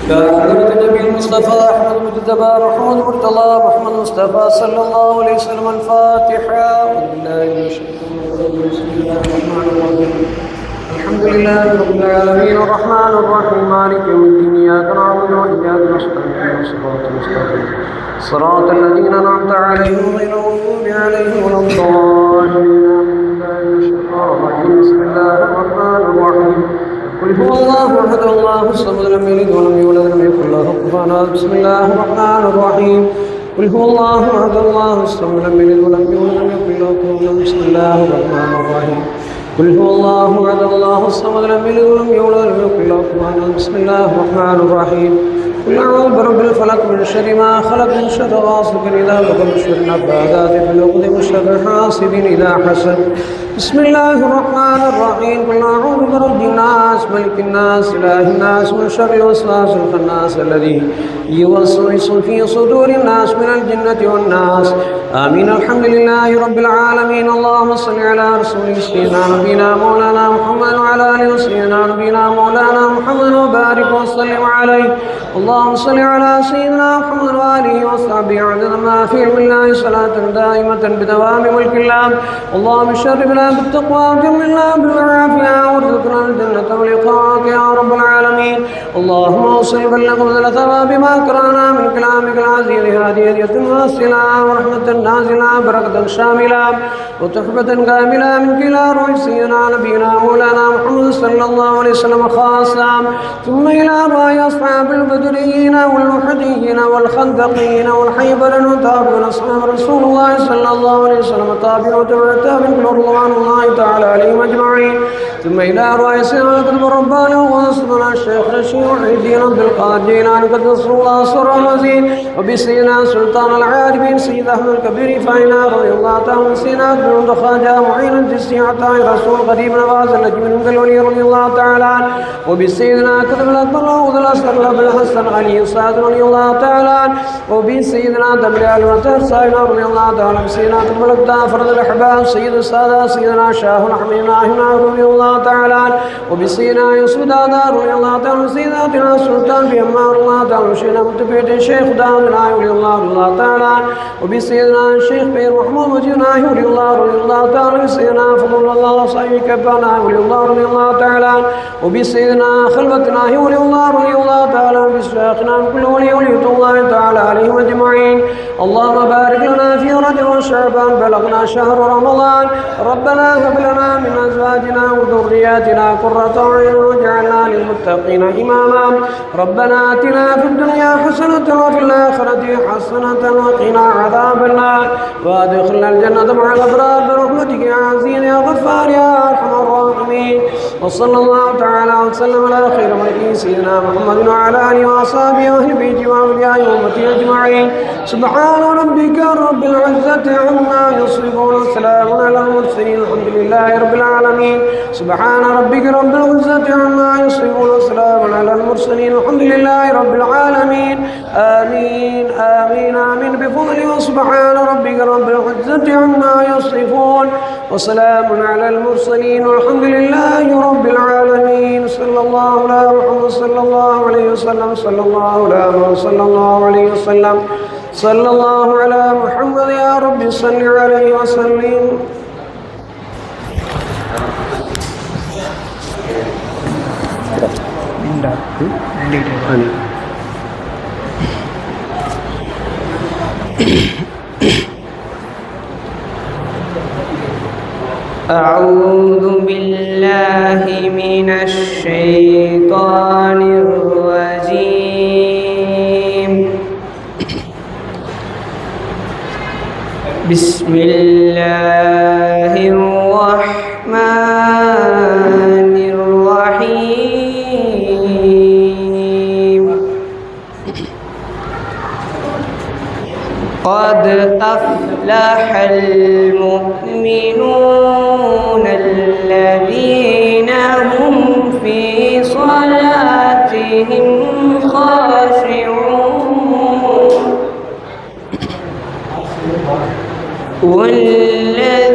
يا حضرة النبي المصطفى أحمد المجتبى محمد مرتضى محمد مصطفى صلى الله عليه وسلم. الفاتحة. بسم الله الرحمن الرحيم. الحمد لله رب العالمين الرحمن الرحيم مالك يوم الدين. إياك نعبد وإياك نستعين صراط المستقيم صراط الذين أنعمت عليهم غير المغضوب عليهم ولا الضالين. بسم الله الرحمن الرحيم. قل هو الله أحد الله الصمد لم يلد ولم يولد ولم يكن له كفوا أحد. بسم الله الرحمن الرحيم. قل هو الله أحد الله الصمد لم يلد ولم يولد ولم يكن له كفوا أحد. بسم الله الرحمن الرحيم. قل هو الله أحد الله الصمد لم يلد ولم يولد ولم يكن له كفوا أحد. بسم الله الرحمن الرحيم. قل أعوذ برب الفلق من شر ما خلق من شر غاسق إذا وقب من شر النفاثات في العقد من شر حاسد إذا حسد. بسم الله الرحمن الرحيم. قل أعوذ برب الناس ملك الناس إله الناس من شر الوسواس الخناس الذي يوسوس في صدور الناس من الجنة والناس. آمين. الحمد لله رب العالمين. اللهم صل على رسول سيدنا نبينا مولانا محمد وعلى آله سيدنا نبينا مولانا محمد وبارك وسلم عليه. اللهم صل على سيدنا محمد وآله وصحبه عدد ما في علم الله صلاة دائمة بدوام ملك الله. اللهم شرفنا بالتقوى وجملنا بالعافية وارزقنا الجنة ولقاءك يا رب العالمين. اللهم اوصل بلغ مثل ثواب ما قرانا من كلامك العزيز. هذه هدية واصلة ورحمة نازلة بركة شاملة وتحفة كاملة من كلا روح سيدنا نبينا مولانا محمد صلى الله عليه وسلم خاصة، ثم إلى رأي أصحاب البدريين والوحديين والخندقين والحيبرين وتابعين أصحاب رسول الله صلى الله عليه وسلم تابعين وتابعين رضوان الله تعالى عليهم أجمعين، ثم إلى رأي سيدنا الرباني وصلنا الشيخ رشيد وحيدين عبد القادر جيلاني قدس الله سر المزيد، وبسيدنا سلطان العارفين سيد أحمد الكبير فإنا رضي الله تعالى سيدنا بن خواجة معين الجسي عطاء رسول قديم نواز النجم من الولي رضي الله تعالى، وبسيدنا كتب الأكبر وأوذ الأسر بالحسن علي صاد رضي الله تعالى، وبسيدنا دبلال وتر سائنا رضي الله تعالى، بسيدنا كتب الأكبر فرد الأحباب سيد السادة سيدنا شاه الحميد هنا رضي الله تعالى، وبسيدنا يوسف دادا رضي الله تعالى، سيدنا سلطان بأمار الله تعالى، وشينا متفيد الشيخ دادا رضي الله تعالى، وبسيدنا الشيخ بير محمود وجينا رضي الله تعالى، وبسيدنا فضل الله صحيح كبانا رضي الله تعالى، وبسيدنا خلوتنا رضي الله تعالى، وبشيخنا كل ولي الله تعالى عليهم أجمعين. اللهم بارك لنا في رجب وشعبان بلغنا شهر رمضان. ربنا هب لنا من أزواجنا وذرياتنا قرة أعين واجعلنا للمتقين إماما. ربنا آتنا في الدنيا حسنة وفي الآخرة حسنة وقنا عذاب النار وادخلنا الجنة مع الأبرار برحمتك يا عزيز يا غفار يا أرحم الراحمين. وصلى الله تعالى وسلم على خير خلقه سيدنا محمد وعلى آله وأصحابه وأهل بيته وأولياء أمته أجمعين. سبحان ربك رب العزة عما يصفون وسلام على المرسلين الحمد لله رب العالمين. سبحان ربك رب العزة عما يصفون وسلام على المرسلين الحمد لله رب العالمين. آمين آمين آمين بفضله. وسبحان ربك رب العزة عما يصفون وسلام على المرسلين والحمد لله رب العالمين. صلى الله على محمد صلى الله عليه وسلم صلى الله على محمد صلى الله عليه وسلم صلى الله على محمد يا رب صل عليه وسلم. أعوذ بالله من الشيطان الرجيم. بسم الله الرحمن الرحيم. قد أفلح المؤمنون الذين هم في صلاتهم خاشعون والذين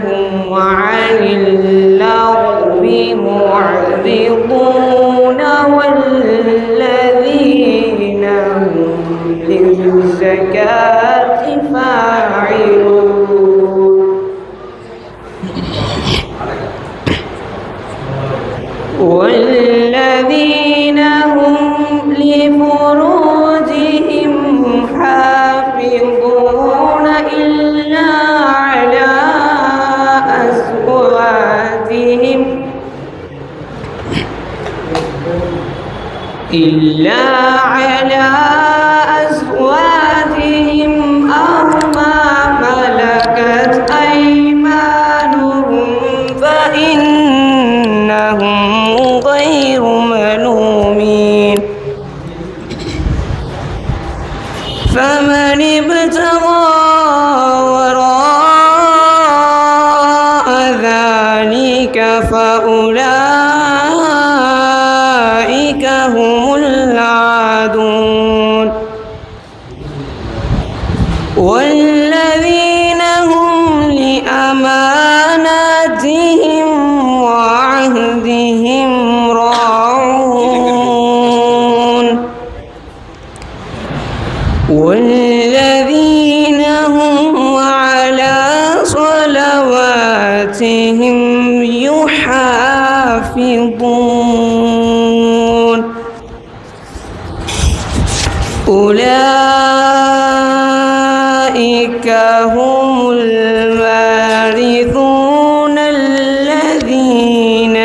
هم عن اللغو معرضون والذين والذين هم لفروجهم حافظون إلا على أزواجهم أو ما ملكت أيمانهم فإنهم غير ملومين فمن ابتغى وراء ذلك فأولئك هم العادون والذين هم لأماناتهم وعهدهم راعون والذين هم على صلواتهم يحافظون أولئك هم الوارثون الذين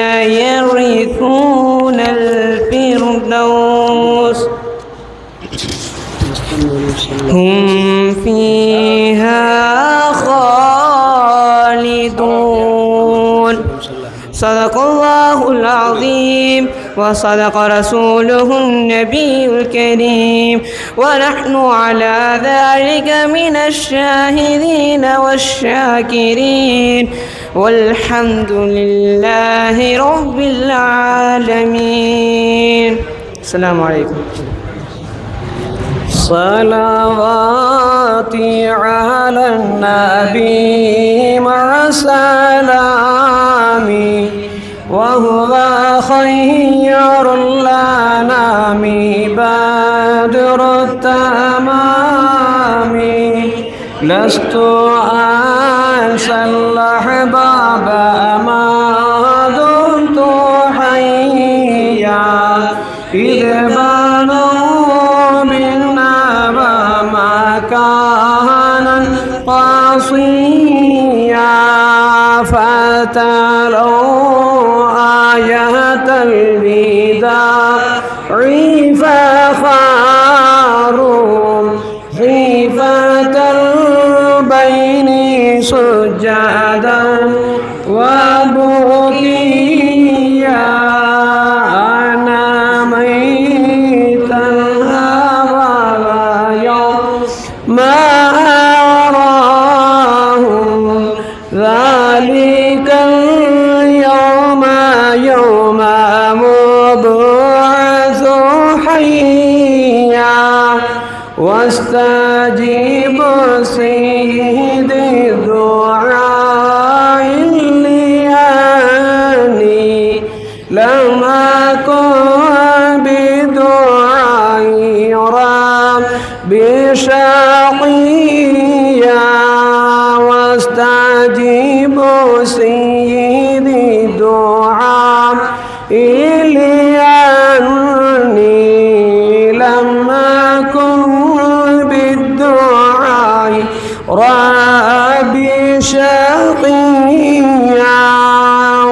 يرثون الفردوس هم فيها خالدون صدق الله العظيم وصدق رسوله النبي الكريم ونحن على ذلك من الشاهدين والشاكرين والحمد لله رب العالمين. السلام عليكم. صلواتي على النبي مع سلامي وهو خير الأنام بدر التمام لست أنسى الأحباب ما دمت حيا إذ بنوا بالنبى مكانا قصيا فتلوا آية الوداع فخاروا خيفة البين سجدا وبكيا أنا ميت الهوى يوم ما أراه ذلك اليوم يوم مبعث حيا واستجيب سيدي الدعاء لأني لم أكن بدعائي ربي شقيا واستجيب سيدي الدعاء لأني لم أكن بالدعاء ربي شقيا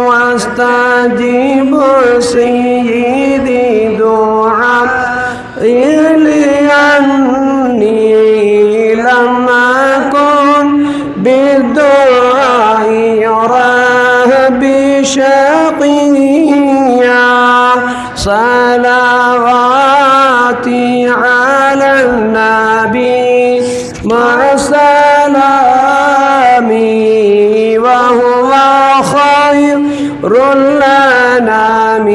واستجيب سيدي دعاء لأني لم أكن بالدعاء ربي شقيا صلواتي على النبي مع سلامي وهو خير الأنام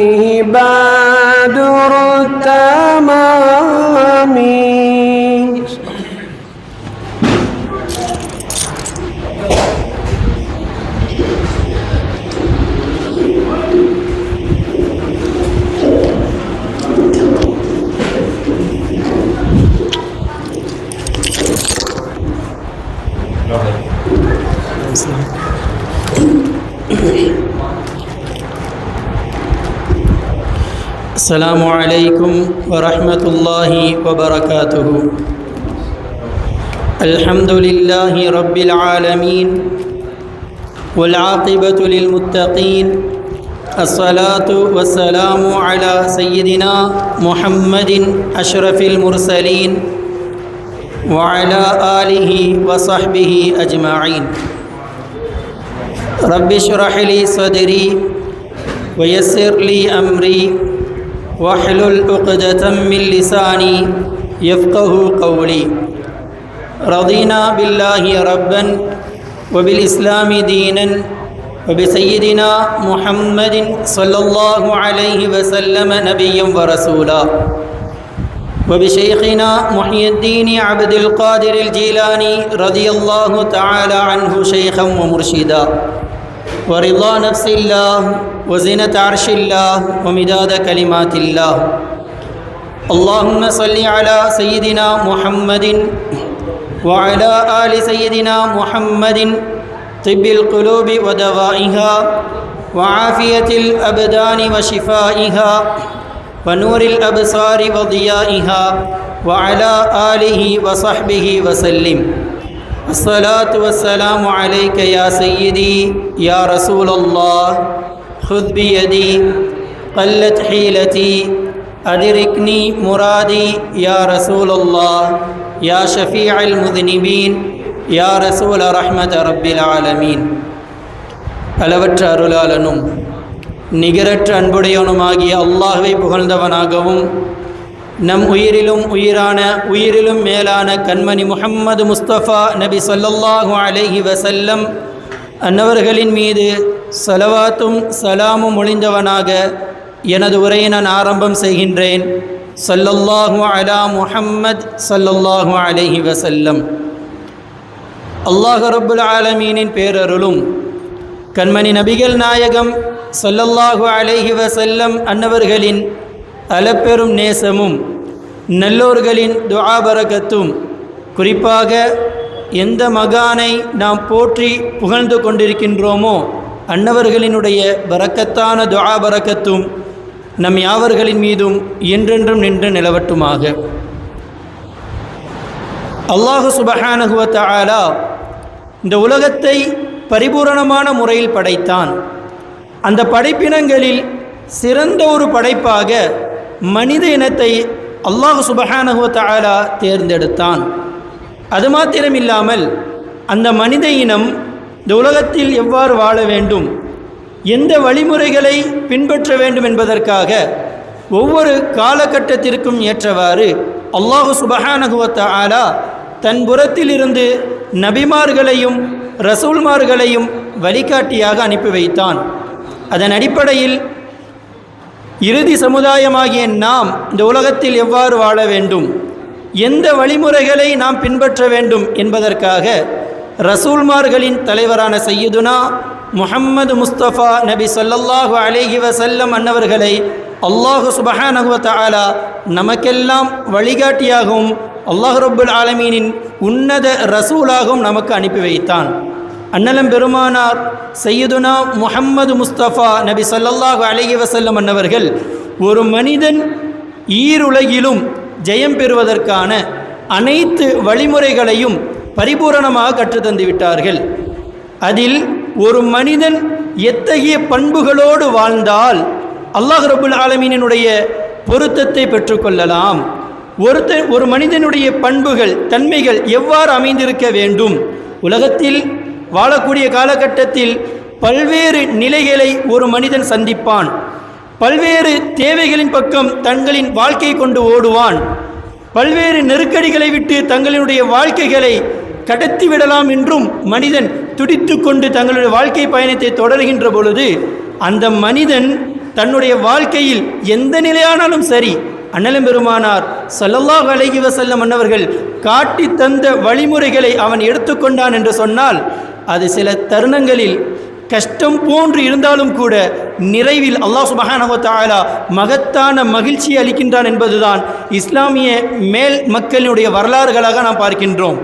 بدر التمام. السلام عليكم ورحمة الله وبركاته. الحمد لله رب العالمين والعاقبة للمتقين. الصلاة والسلام على سيدنا محمد أشرف المرسلين وعلى آله وصحبه أجمعين. رب اشرح لي صدري ويسر لي أمري واحلل عقدة من لساني يفقه قولي. رضينا بالله ربا وبالإسلام دينا وبسيدنا محمد صلى الله عليه وسلم نبيا ورسولا وبشيخنا محي الدين عبد القادر الجيلاني رضي الله تعالى عنه شيخا ومرشدا ورضا نفس الله وزنة عرش الله ومداد كلمات الله. اللهم صل على سيدنا محمد وعلى آل سيدنا محمد طب القلوب ودوائها وعافية الأبدان وشفائها ونور الأبصار وضيائها وعلى آله وصحبه وسلم. الصلاة والسلام عليك يا سيدي يا رسول الله. خذ بيدي قلت حيلتي أدركني مرادي يا رسول الله يا شفيع المذنبين يا رسول رحمة رب العالمين. அளவற்ற அருளாளனும் நிகரற்ற அன்புடையவனுமாகிய அல்லாஹ்வை புகழ்ந்தவனாகவும் நம் உயிரிலும் உயிரான உயிரிலும் மேலான கண்மணி முஹம்மது முஸ்தபா நபி ஸல்லல்லாஹு அலைஹி வஸல்லம் அன்னவர்களின் மீது ஸலவாத்தும் சலாமும் ஒளிந்தவனாக எனது உரையை நான் ஆரம்பம் செய்கின்றேன். ஸல்லல்லாஹு அலா முஹம்மத் ஸல்லல்லாஹு அலைஹி வஸல்லம். அல்லாஹ் ரப்புல் ஆலமீனின் பேரருளும் கண்மணி நபிகள் நாயகம் ஸல்லல்லாஹு அலைஹி வஸல்லம் அன்னவர்களின் அளப்பெரும் நேசமும் நல்லோர்களின் துஆ பரக்கத்தும் குறிப்பாக எந்த மகானை நாம் போற்றி புகழ்ந்து கொண்டிருக்கின்றோமோ அன்னவர்களினுடைய பரக்கத்தான துஆ பரக்கத்தும் நம் யாவர்களின் மீதும் என்றென்றும் நின்று நிலவட்டுமாக. அல்லாஹு சுப்ஹானஹு வ தஆலா இந்த உலகத்தை பரிபூரணமான முறையில் படைத்தான். அந்த படைப்பினங்களில் சிறந்த ஒரு படைப்பாக மனித இனத்தை அல்லாஹ் சுப்ஹானஹு வ தஆலா தேர்ந்தெடுத்தான். அது மாத்திரமில்லாமல் அந்த மனித இனம் இந்த உலகத்தில் எவ்வாறு வாழ வேண்டும், எந்த வழிமுறைகளை பின்பற்ற வேண்டும் என்பதற்காக ஒவ்வொரு காலகட்டத்திற்கும் ஏற்றவாறு அல்லாஹ் சுப்ஹானஹு வ தஆலா தன் புறத்திலிருந்து நபிமார்களையும் ரசூல்மார்களையும் வழிகாட்டியாக அனுப்பி வைத்தான். அதன் அடிப்படையில் இறுதி சமுதாயமாகிய நாம் இந்த உலகத்தில் எவ்வாறு வாழ வேண்டும், எந்த வழிமுறைகளை நாம் பின்பற்ற வேண்டும் என்பதற்காக ரசூல்மார்களின் தலைவரான சையதுனா முஹம்மது முஸ்தபா நபி ஸல்லல்லாஹு அலைஹி வஸல்லம் அன்னவர்களை அல்லாஹ் சுப்ஹானஹு வ தஆலா நமக்கெல்லாம் வழிகாட்டியாகவும் அல்லாஹ் ரப்புல் ஆலமீனின் உன்னத ரசூலாகவும் நமக்கு அனுப்பி வைத்தான். அன்னலம் பெருமானார் சையதுனா முஹம்மது முஸ்தபா நபி ஸல்லல்லாஹு அலைஹி வஸல்லம் அன்னவர்கள் ஒரு மனிதன் ஈருலகிலும் ஜெயம் பெறுவதற்கான அனைத்து வழிமுறைகளையும் பரிபூரணமாக கற்றுத்தந்து விட்டார்கள். அதில் ஒரு மனிதன் எத்தகைய பண்புகளோடு வாழ்ந்தால் அல்லாஹ் ரப்புல் ஆலமீனினுடைய பொருத்தத்தை பெற்றுக்கொள்ளலாம், ஒரு மனிதனுடைய பண்புகள் தன்மைகள் எவ்வாறு அமைந்திருக்க வேண்டும், உலகத்தில் வாழக்கூடிய காலகட்டத்தில் பல்வேறு நிலைகளை ஒரு மனிதன் சந்திப்பான், பல்வேறு தேவைகளின் பக்கம் தங்களின் வாழ்க்கை கொண்டு ஓடுவான், பல்வேறு நெருக்கடிகளை விட்டு தங்களுடைய வாழ்க்கைகளை கடத்திவிடலாம் என்றும் மனிதன் துடித்து கொண்டு தங்களுடைய வாழ்க்கை பயணத்தை தொடர்கின்ற பொழுது அந்த மனிதன் தன்னுடைய வாழ்க்கையில் எந்த நிலையானாலும் சரி அண்ணலம் பெருமானார் ஸல்லல்லாஹு அலைஹி வஸல்லம் அன்னவர்கள் காட்டி தந்த வழிமுறைகளை அவன் எடுத்துக்கொண்டான் என்று சொன்னால் அது சில தருணங்களில் கஷ்டம் போன்று இருந்தாலும் கூட நிறைவில் அல்லாஹ் சுப்ஹானஹு வ தஆலா மகத்தான மகிழ்ச்சி அளிக்கின்றான் என்பதுதான் இஸ்லாமிய மேல் மக்களுடைய வரலாறுகளாக நாம் பார்க்கின்றோம்.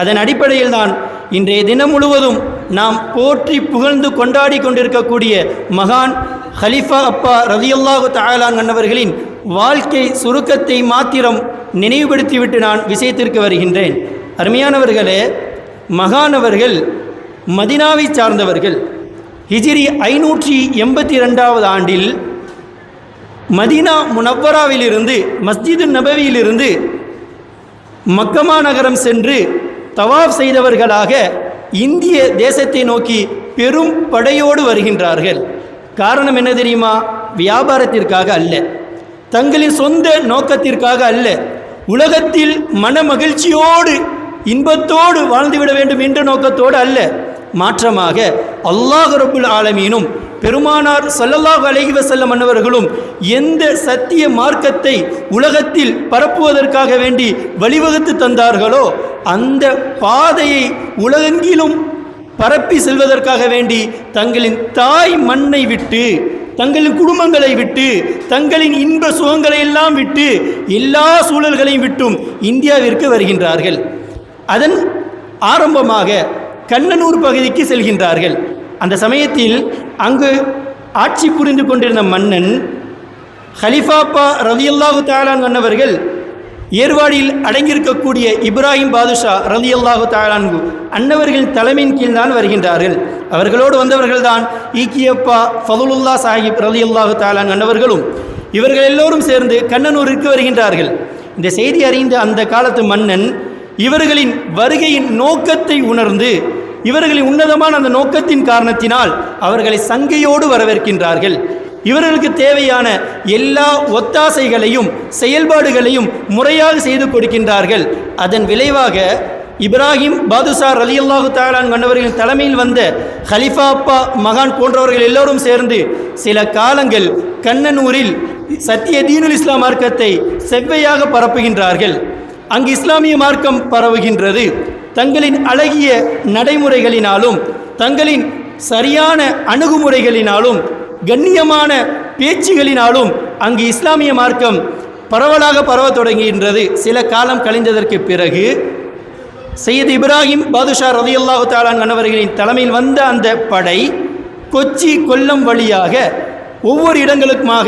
அதன் அடிப்படையில் தான் இன்றைய தினம் முழுவதும் நாம் போற்றி புகழ்ந்து கொண்டாடி கொண்டிருக்கக்கூடிய மகான் ஹலிஃபா அப்பா ரலியல்லாஹு தஆலா அன்னவர்களின் வாழ்க்கை சுருக்கத்தை மாத்திரம் நினைவுபடுத்திவிட்டு நான் விஷயத்திற்கு வருகின்றேன். அருமையானவர்களே, மகானவர்கள் மதினாவை சார்ந்தவர்கள். ஹிஜ்ரி 582 ஆண்டில் மதீனா முனவ்வராவிலிருந்து மஸ்ஜிது நபவியிலிருந்து மக்கமா நகரம் சென்று தவாஃப் செய்தவர்களாக இந்திய தேசத்தை நோக்கி பெரும் படையோடு வருகின்றார்கள். காரணம் என்ன தெரியுமா? வியாபாரத்திற்காக அல்ல, தங்களின் சொந்த நோக்கத்திற்காக அல்ல, உலகத்தில் மன மகிழ்ச்சியோடு இன்பத்தோடு வாழ்ந்துவிட வேண்டும் என்ற நோக்கத்தோடு அல்ல, மாற்றமாக அல்லாஹ் ரப்புல் ஆலமீனும் பெருமானார் ஸல்லல்லாஹு அலைஹி வஸல்லம் அன்னவர்களும் எந்த சத்திய மார்க்கத்தை உலகத்தில் பரப்புவதற்காக வேண்டி வழிவகுத்து தந்தார்களோ அந்த பாதையை உலகெங்கிலும் பரப்பி செல்வதற்காக வேண்டி தங்களின் தாய் மண்ணை விட்டு, தங்களின் குடும்பங்களை விட்டு, தங்களின் இன்ப சுகங்களை எல்லாம் விட்டு, எல்லா சூழல்களையும் விட்டும் இந்தியாவிற்கு வருகின்றார்கள். அதன் ஆரம்பமாக கண்ணனூர் பகுதிக்கு செல்கின்றார்கள். அந்த சமயத்தில் அங்கு ஆட்சி புரிந்து கொண்டிருந்த மன்னன் ஹலிஃபாப்பா ரலியல்லாஹு தஆலா அன்னவர்கள் ஏர்வாடியில் அடங்கியிருக்கக்கூடிய இப்ராஹிம் பாதுஷா ரலியல்லாஹு தஆலா அன்னவர்களின் தலைமையின் கீழ் தான் வருகின்றார்கள். அவர்களோடு வந்தவர்கள் தான் ஈக்கியப்பா ஃபதுலுல்லா சாஹிப் ரலியல்லாஹு தஆலா அன்னவர்களும். இவர்கள் எல்லோரும் சேர்ந்து கண்ணனூருக்கு வருகின்றார்கள். இந்த செய்தி அறிந்த அந்த காலத்து மன்னன் இவர்களின் வருகையின் நோக்கத்தை உணர்ந்து, இவர்களின் உன்னதமான அந்த நோக்கத்தின் காரணத்தினால் அவர்களை சங்கையோடு வரவேற்கின்றார்கள். இவர்களுக்கு தேவையான எல்லா ஒத்தாசைகளையும் செயல்பாடுகளையும் முறையாக செய்து கொடுக்கின்றார்கள். அதன் விளைவாக இப்ராஹிம் பாதுஷா ரலியல்லாஹு தஆலா அன்னவர்களின் தலைமையில் வந்த ஹலிஃபா அப்பா மகான் போன்றவர்கள் எல்லோரும் சேர்ந்து சில காலங்கள் கண்ணனூரில் சத்திய தீனுல் இஸ்லாம் மார்க்கத்தை செவ்வையாக பரப்புகின்றார்கள். அங்கு இஸ்லாமிய மார்க்கம் பரவுகின்றது. தங்களின் அழகிய நடைமுறைகளினாலும், தங்களின் சரியான அணுகுமுறைகளினாலும், கண்ணியமான பேச்சுகளினாலும் அங்கு இஸ்லாமிய மார்க்கம் பரவலாக பரவ தொடங்குகின்றது. சில காலம் கழிந்ததற்கு பிறகு சையத் இப்ராஹிம் பாதுஷா ரலியல்லாஹு தஆலா அன்னவர்களின் தலைமையில் வந்த அந்த படை கொச்சி கொல்லம் வழியாக ஒவ்வொரு இடங்களுக்குமாக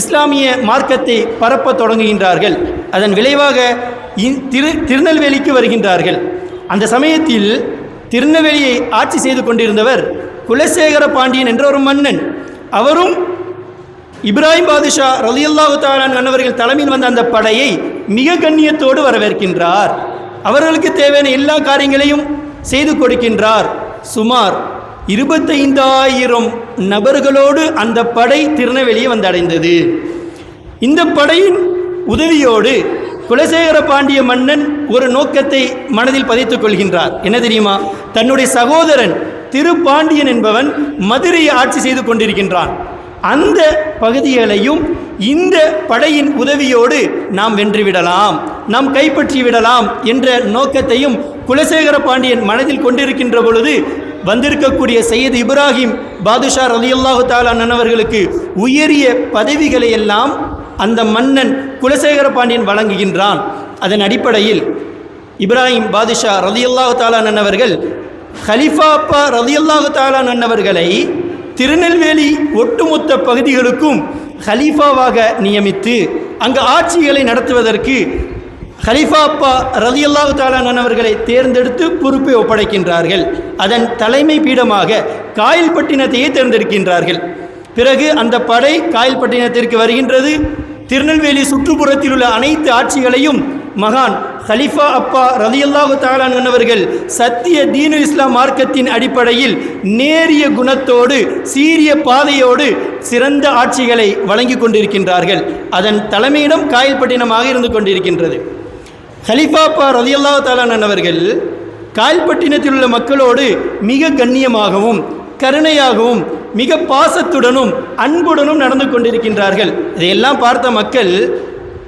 இஸ்லாமிய மார்க்கத்தை பரப்ப தொடங்குகின்றார்கள். அதன் விளைவாக திருநெல்வேலிக்கு வருகின்றார்கள். அந்த சமயத்தில் திருநெல்வேலியை ஆட்சி செய்து கொண்டிருந்தவர் குலசேகர பாண்டியன் என்ற ஒரு மன்னன். அவரும் இப்ராஹிம் பாதுஷா ரலியல்லாஹு தஆலா அன்னவர்கள் தலைமையில் வந்த அந்த படையை மிக கண்ணியத்தோடு வரவேற்கின்றார். அவர்களுக்கு தேவையான எல்லா காரியங்களையும் செய்து கொடுக்கின்றார். சுமார் 25,000 நபர்களோடு அந்த படை திருநெல்வேலியை வந்தடைந்தது. இந்த படையின் உதவியோடு குலசேகர பாண்டிய மன்னன் ஒரு நோக்கத்தை மனதில் பதித்துக் கொள்கின்றார். என்ன தெரியுமா? தன்னுடைய சகோதரன் திருப்பாண்டியன் என்பவன் மதுரையை ஆட்சி செய்து கொண்டிருக்கின்றான். அந்த பகுதிகளையும் இந்த படையின் உதவியோடு நாம் வென்றுவிடலாம், நாம் கைப்பற்றி விடலாம் என்ற நோக்கத்தையும் குலசேகர பாண்டியன் மனதில் கொண்டிருக்கின்ற பொழுது வந்திருக்கக்கூடிய சையத் இப்ராஹிம் பாதுஷா ரலியல்லாஹு தஆலா அன்னவர்களுக்கு உயரிய பதவிகளை எல்லாம் அந்த மன்னன் குலசேகர பாண்டியன் வழங்குகின்றான். அதன் அடிப்படையில் இப்ராஹிம் பாதுஷா ரலியல்லாஹு தஆலா அன்னவர்கள் ஹலிஃபா அப்பா ரலியல்லாஹு தஆலா அன்னவர்களை திருநெல்வேலி ஒட்டுமொத்த பகுதிகளுக்கும் ஹலீஃபாவாக நியமித்து அங்கு ஆட்சிகளை நடத்துவதற்கு ஹலீஃபா அப்பா ரலியல்லாஹு தஆலா அன்னவர்களை தேர்ந்தெடுத்து பொறுப்பை ஒப்படைக்கின்றார்கள். அதன் தலைமை பீடமாக காயல்பட்டினத்தையே தேர்ந்தெடுக்கின்றார்கள். பிறகு அந்த படை காயல்பட்டினத்திற்கு வருகின்றது. திருநெல்வேலி சுற்றுப்புறத்தில் உள்ள அனைத்து ஆட்சிகளையும் மகான் ஹலிஃபா அப்பா ரலியல்லாஹு தஆலா அன்னவர்கள் சத்திய தீனுல் இஸ்லாம் மார்க்கத்தின் அடிப்படையில் நேரிய குணத்தோடு சீரிய பாதையோடு சிறந்த ஆட்சிகளை வழங்கி கொண்டிருக்கின்றார்கள். அதன் தலைமையிடம் காயல்பட்டினமாக இருந்து கொண்டிருக்கின்றது. ஹலிஃபா அப்பா ரலியல்லாஹு தஆலா அன்னவர்கள் காயல்பட்டினத்தில் உள்ள மக்களோடு மிக கண்ணியமாகவும் கருணையாகவும் மிக பாசத்துடனும் அன்புடனும் நடந்து கொண்டிருக்கின்றார்கள். இதையெல்லாம் பார்த்த மக்கள்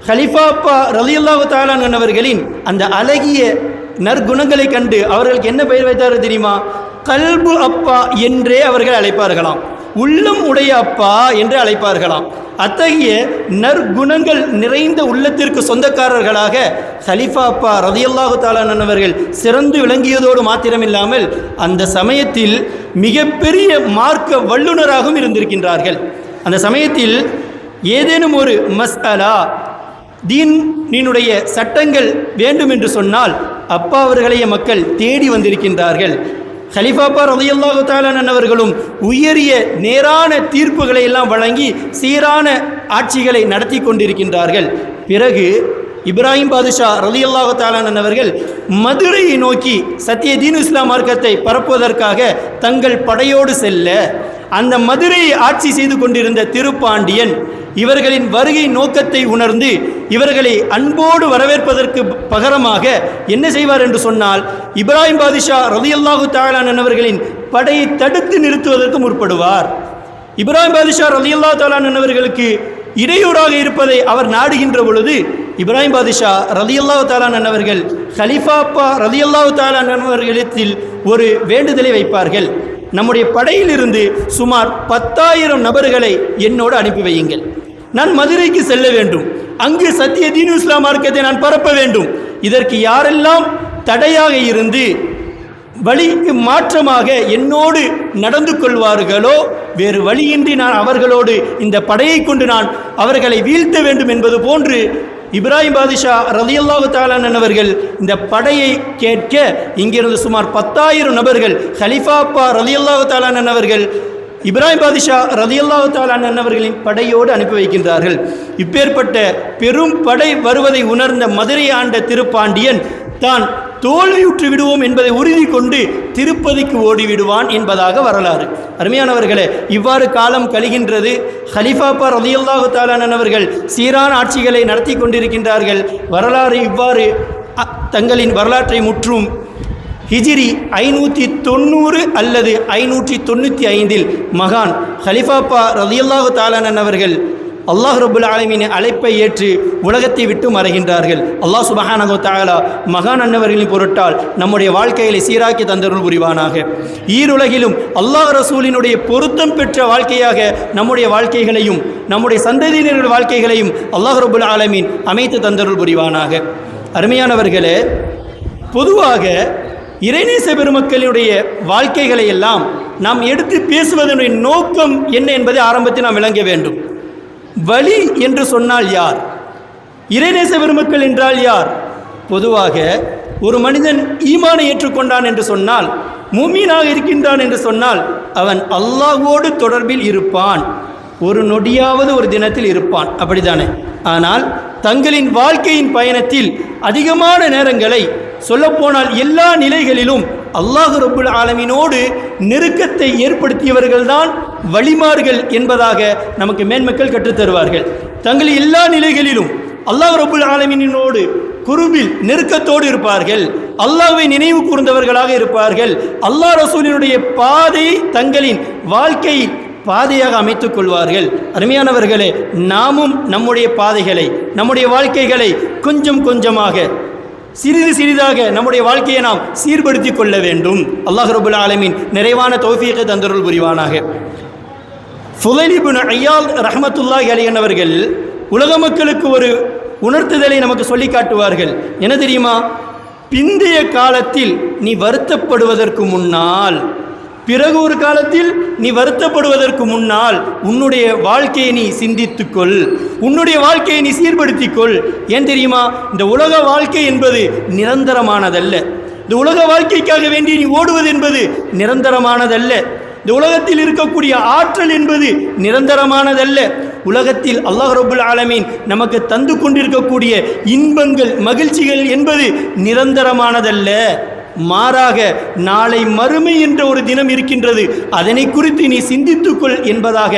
ஹலிஃபா அப்பா ரலியல்லாஹு தஆலா அன்னவர்களின் அந்த அழகிய நற்குணங்களை கண்டு அவர்களுக்கு என்ன பெயர் வைத்தார்கள் தெரியுமா? கல்பு அப்பா என்றே அவர்கள் அழைப்பார்களாம். உள்ளம் உடைய அப்பா என்று அழைப்பார்களாம். அத்தகைய நற்குணங்கள் நிறைந்த உள்ளத்திற்கு சொந்தக்காரர்களாக ஹலிஃபா அப்பா ரலியல்லாஹு தஆலா அன்ஹு சிறந்து விளங்கியதோடு மாத்திரமில்லாமல் அந்த சமயத்தில் மிகப்பெரிய மார்க்க வல்லுநராகவும் இருந்திருக்கின்றார்கள். அந்த சமயத்தில் ஏதேனும் ஒரு மஸ்அலா தீனுடைய சட்டங்கள் வேண்டும் என்று சொன்னால் அப்பா அவர்களைய மக்கள் தேடி வந்திருக்கின்றார்கள். ஹலிஃபா அப்பா ரலியல்லாஹு தஆலா அன்ஹு உயரிய நேரான தீர்ப்புகளை எல்லாம் வழங்கி சீரான ஆட்சிகளை நடத்தி கொண்டிருக்கின்றார்கள். பிறகு இப்ராஹிம் பாதுஷா ரலியல்லாஹு தஆலா அன்ஹு மதுரையை நோக்கி சத்திய தீன் இஸ்லாம் மார்க்கத்தை பரப்புவதற்காக தங்கள் படையோடு செல்ல அந்த மதுரையை ஆட்சி செய்து கொண்டிருந்த திருப்பாண்டியன் இவர்களின் வருகை நோக்கத்தை உணர்ந்து இவர்களை அன்போடு வரவேற்பதற்கு பகரமாக என்ன செய்வார் என்று சொன்னால், இப்ராஹிம் பாதுஷா ரலியல்லாஹு தஆலா அன்ஹு படையை தடுத்து நிறுத்துவதற்கு முற்படுவார். இப்ராஹிம் பாதுஷா ரலியல்லாஹு தஆலா அன்ஹு இடையூறாக இருப்பதை அவர் நாடுகின்ற பொழுது இப்ராஹிம் பாதுஷா ரலியல்லாஹு தஆலா அன்ஹு ஹலிஃபா அப்பா ரலியல்லாஹு தஆலா அன்ஹு ஒரு வேண்டுதலை வைப்பார்கள். நம்முடைய படையிலிருந்து சுமார் 10,000 நபர்களை என்னோடு அனுப்பி வையுங்கள். நான் மதுரைக்கு செல்ல வேண்டும். அங்கு சத்திய தீன் இஸ்லாம் மார்க்கத்தை நான் பரப்ப வேண்டும். இதற்கு யாரெல்லாம் தடையாக இருந்து வழிக்கு மாற்றமாக என்னோடு நடந்து கொள்வார்களோ வேறு வழியின்றி நான் அவர்களோடு இந்த படையை கொண்டு நான் அவர்களை வீழ்த்த வேண்டும் என்பது போன்று இப்ராஹிம் பாதுஷா ரலியல்லாஹு தஆலா அன்ஹு இந்த படையை கேட்க இங்கிருந்து சுமார் 10,000 நபர்கள் ஹலிஃபா அப்பா ரலியல்லாஹு தஆலா அன்ஹு இப்ராஹிம் பாதுஷா ரலியல்லாஹு தஆலா அன்ஹு படையோடு அனுப்பி வைக்கின்றார்கள். இப்பேற்பட்ட பெரும் படை வருவதை உணர்ந்த மதுரை ஆண்ட திருப்பாண்டியன் தான் தோல்வியுற்று விடுவோம் என்பதை உறுதி கொண்டு திருப்பதிக்கு ஓடிவிடுவான் என்பதாக வரலாறு. அருமையானவர்களே, இவ்வாறு காலம் கழிகின்றது. ஹலிஃபா அப்பா ரலியல்லாஹு தஆலா அன்ஹு சீரான ஆட்சிகளை நடத்தி கொண்டிருக்கின்றார்கள். வரலாறு இவ்வாறு தங்களின் வரலாற்றை முற்றும் ஹிஜ்ரி 590 அல்லது 595 மகான் ஹலிஃபா அப்பா ரலியல்லாஹு தஆலா அன்ஹு அல்லாஹ் ரப்புல் ஆலமீன் அழைப்பை ஏற்று உலகத்தை விட்டு மறைகின்றார்கள். அல்லாஹ் சுப்ஹானஹு வ தஆலா மகான் அன்னவர்களின் பொருட்டால் நம்முடைய வாழ்க்கையை சீராக்கி தந்தருள் புரிவானாக. ஈருலகிலும் அல்லாஹ் ரசூலினுடைய பொருத்தம் பெற்ற வாழ்க்கையாக நம்முடைய வாழ்க்கைகளையும் நம்முடைய சந்ததியினர்கள் வாழ்க்கைகளையும் அல்லாஹ் ரப்புல் ஆலமீன் அமைத்து தந்தருள் புரிவானாக. அருமையானவர்களே, பொதுவாக இறைநேச பெருமக்களுடைய வாழ்க்கைகளை எல்லாம் நாம் எடுத்து பேசுவதனுடைய நோக்கம் என்ன என்பதை ஆரம்பத்தில் நாம் விளங்க வேண்டும். வலி என்று சொன்னால் யார்? இறைநேச பெருமக்கள் என்றால் யார்? பொதுவாக ஒரு மனிதன் ஈமானை ஏற்றுக்கொண்டான் என்று சொன்னால், மூமீனாக இருக்கின்றான் என்று சொன்னால் அவன் அல்லாஹ்வோடு தொடர்பில் இருப்பான். ஒரு நொடியாவது ஒரு தினத்தில் இருப்பான், அப்படித்தானே? ஆனால் தங்களின் வாழ்க்கையின் பயணத்தில் அதிகமான நேரங்களை, சொல்லப்போனால் எல்லா நிலைகளிலும் அல்லாஹ் ரப்புல் ஆலமீனோடு நெருக்கத்தை ஏற்படுத்தியவர்கள்தான் வலிமார்கள் என்பதாக நமக்கு மேன்மக்கள் கற்றுத்தருவார்கள். தங்கள் எல்லா நிலைகளிலும் அல்லாஹ் ரப்புல் ஆலமீனோடு குருபில் நெருக்கத்தோடு இருப்பார்கள். அல்லாஹ்வை நினைவு கூர்ந்தவர்களாக இருப்பார்கள். அல்லாஹ் ரசூலினுடைய பாதையை தங்களின் வாழ்க்கையில் பாதையாக அமைத்துக் கொள்வார்கள். அருமையானவர்களே, நாமும் நம்முடைய பாதைகளை, நம்முடைய வாழ்க்கைகளை கொஞ்சம் கொஞ்சமாக, சிறிது சிறிதாக நம்முடைய வாழ்க்கையை நாம் சீர்படுத்தி கொள்ள வேண்டும். அல்லாஹ் ரப்புல் ஆலமீன் நிறைவான தௌஃபீகை தந்தருள் புரிவானாக. ஃபுலைல் இப்னு ஐயால் ரஹ்மத்துல்லாஹி அலைஹி அவர்கள் உலக மக்களுக்கு ஒரு உணர்த்துதலை நமக்கு சொல்லி காட்டுவார்கள். என்ன தெரியுமா? பிந்தைய காலத்தில் நீ வருத்தப்படுவதற்கு முன்னால், பிறகு ஒரு காலத்தில் நீ வருத்தப்படுவதற்கு முன்னால் உன்னுடைய வாழ்க்கையை நீ சிந்தித்துக்கொள், உன்னுடைய வாழ்க்கையை நீ சீர்படுத்திக்கொள். ஏன் தெரியுமா? இந்த உலக வாழ்க்கை என்பது நிரந்தரமானதல்ல. இந்த உலக வாழ்க்கைக்காக வேண்டி நீ ஓடுவது என்பது நிரந்தரமானதல்ல. இந்த உலகத்தில் இருக்கக்கூடிய ஆற்றல் என்பது நிரந்தரமானதல்ல. உலகத்தில் அல்லாஹ் ரப்புல் ஆலமீன் நமக்கு தந்து கொண்டிருக்கக்கூடிய இன்பங்கள், மகிழ்ச்சிகள் என்பது நிரந்தரமானதல்ல. மாறாக நாளை மறுமை என்ற ஒரு தினம் இருக்கின்றது, அதனை குறித்து நீ சிந்தித்துக்கொள் என்பதாக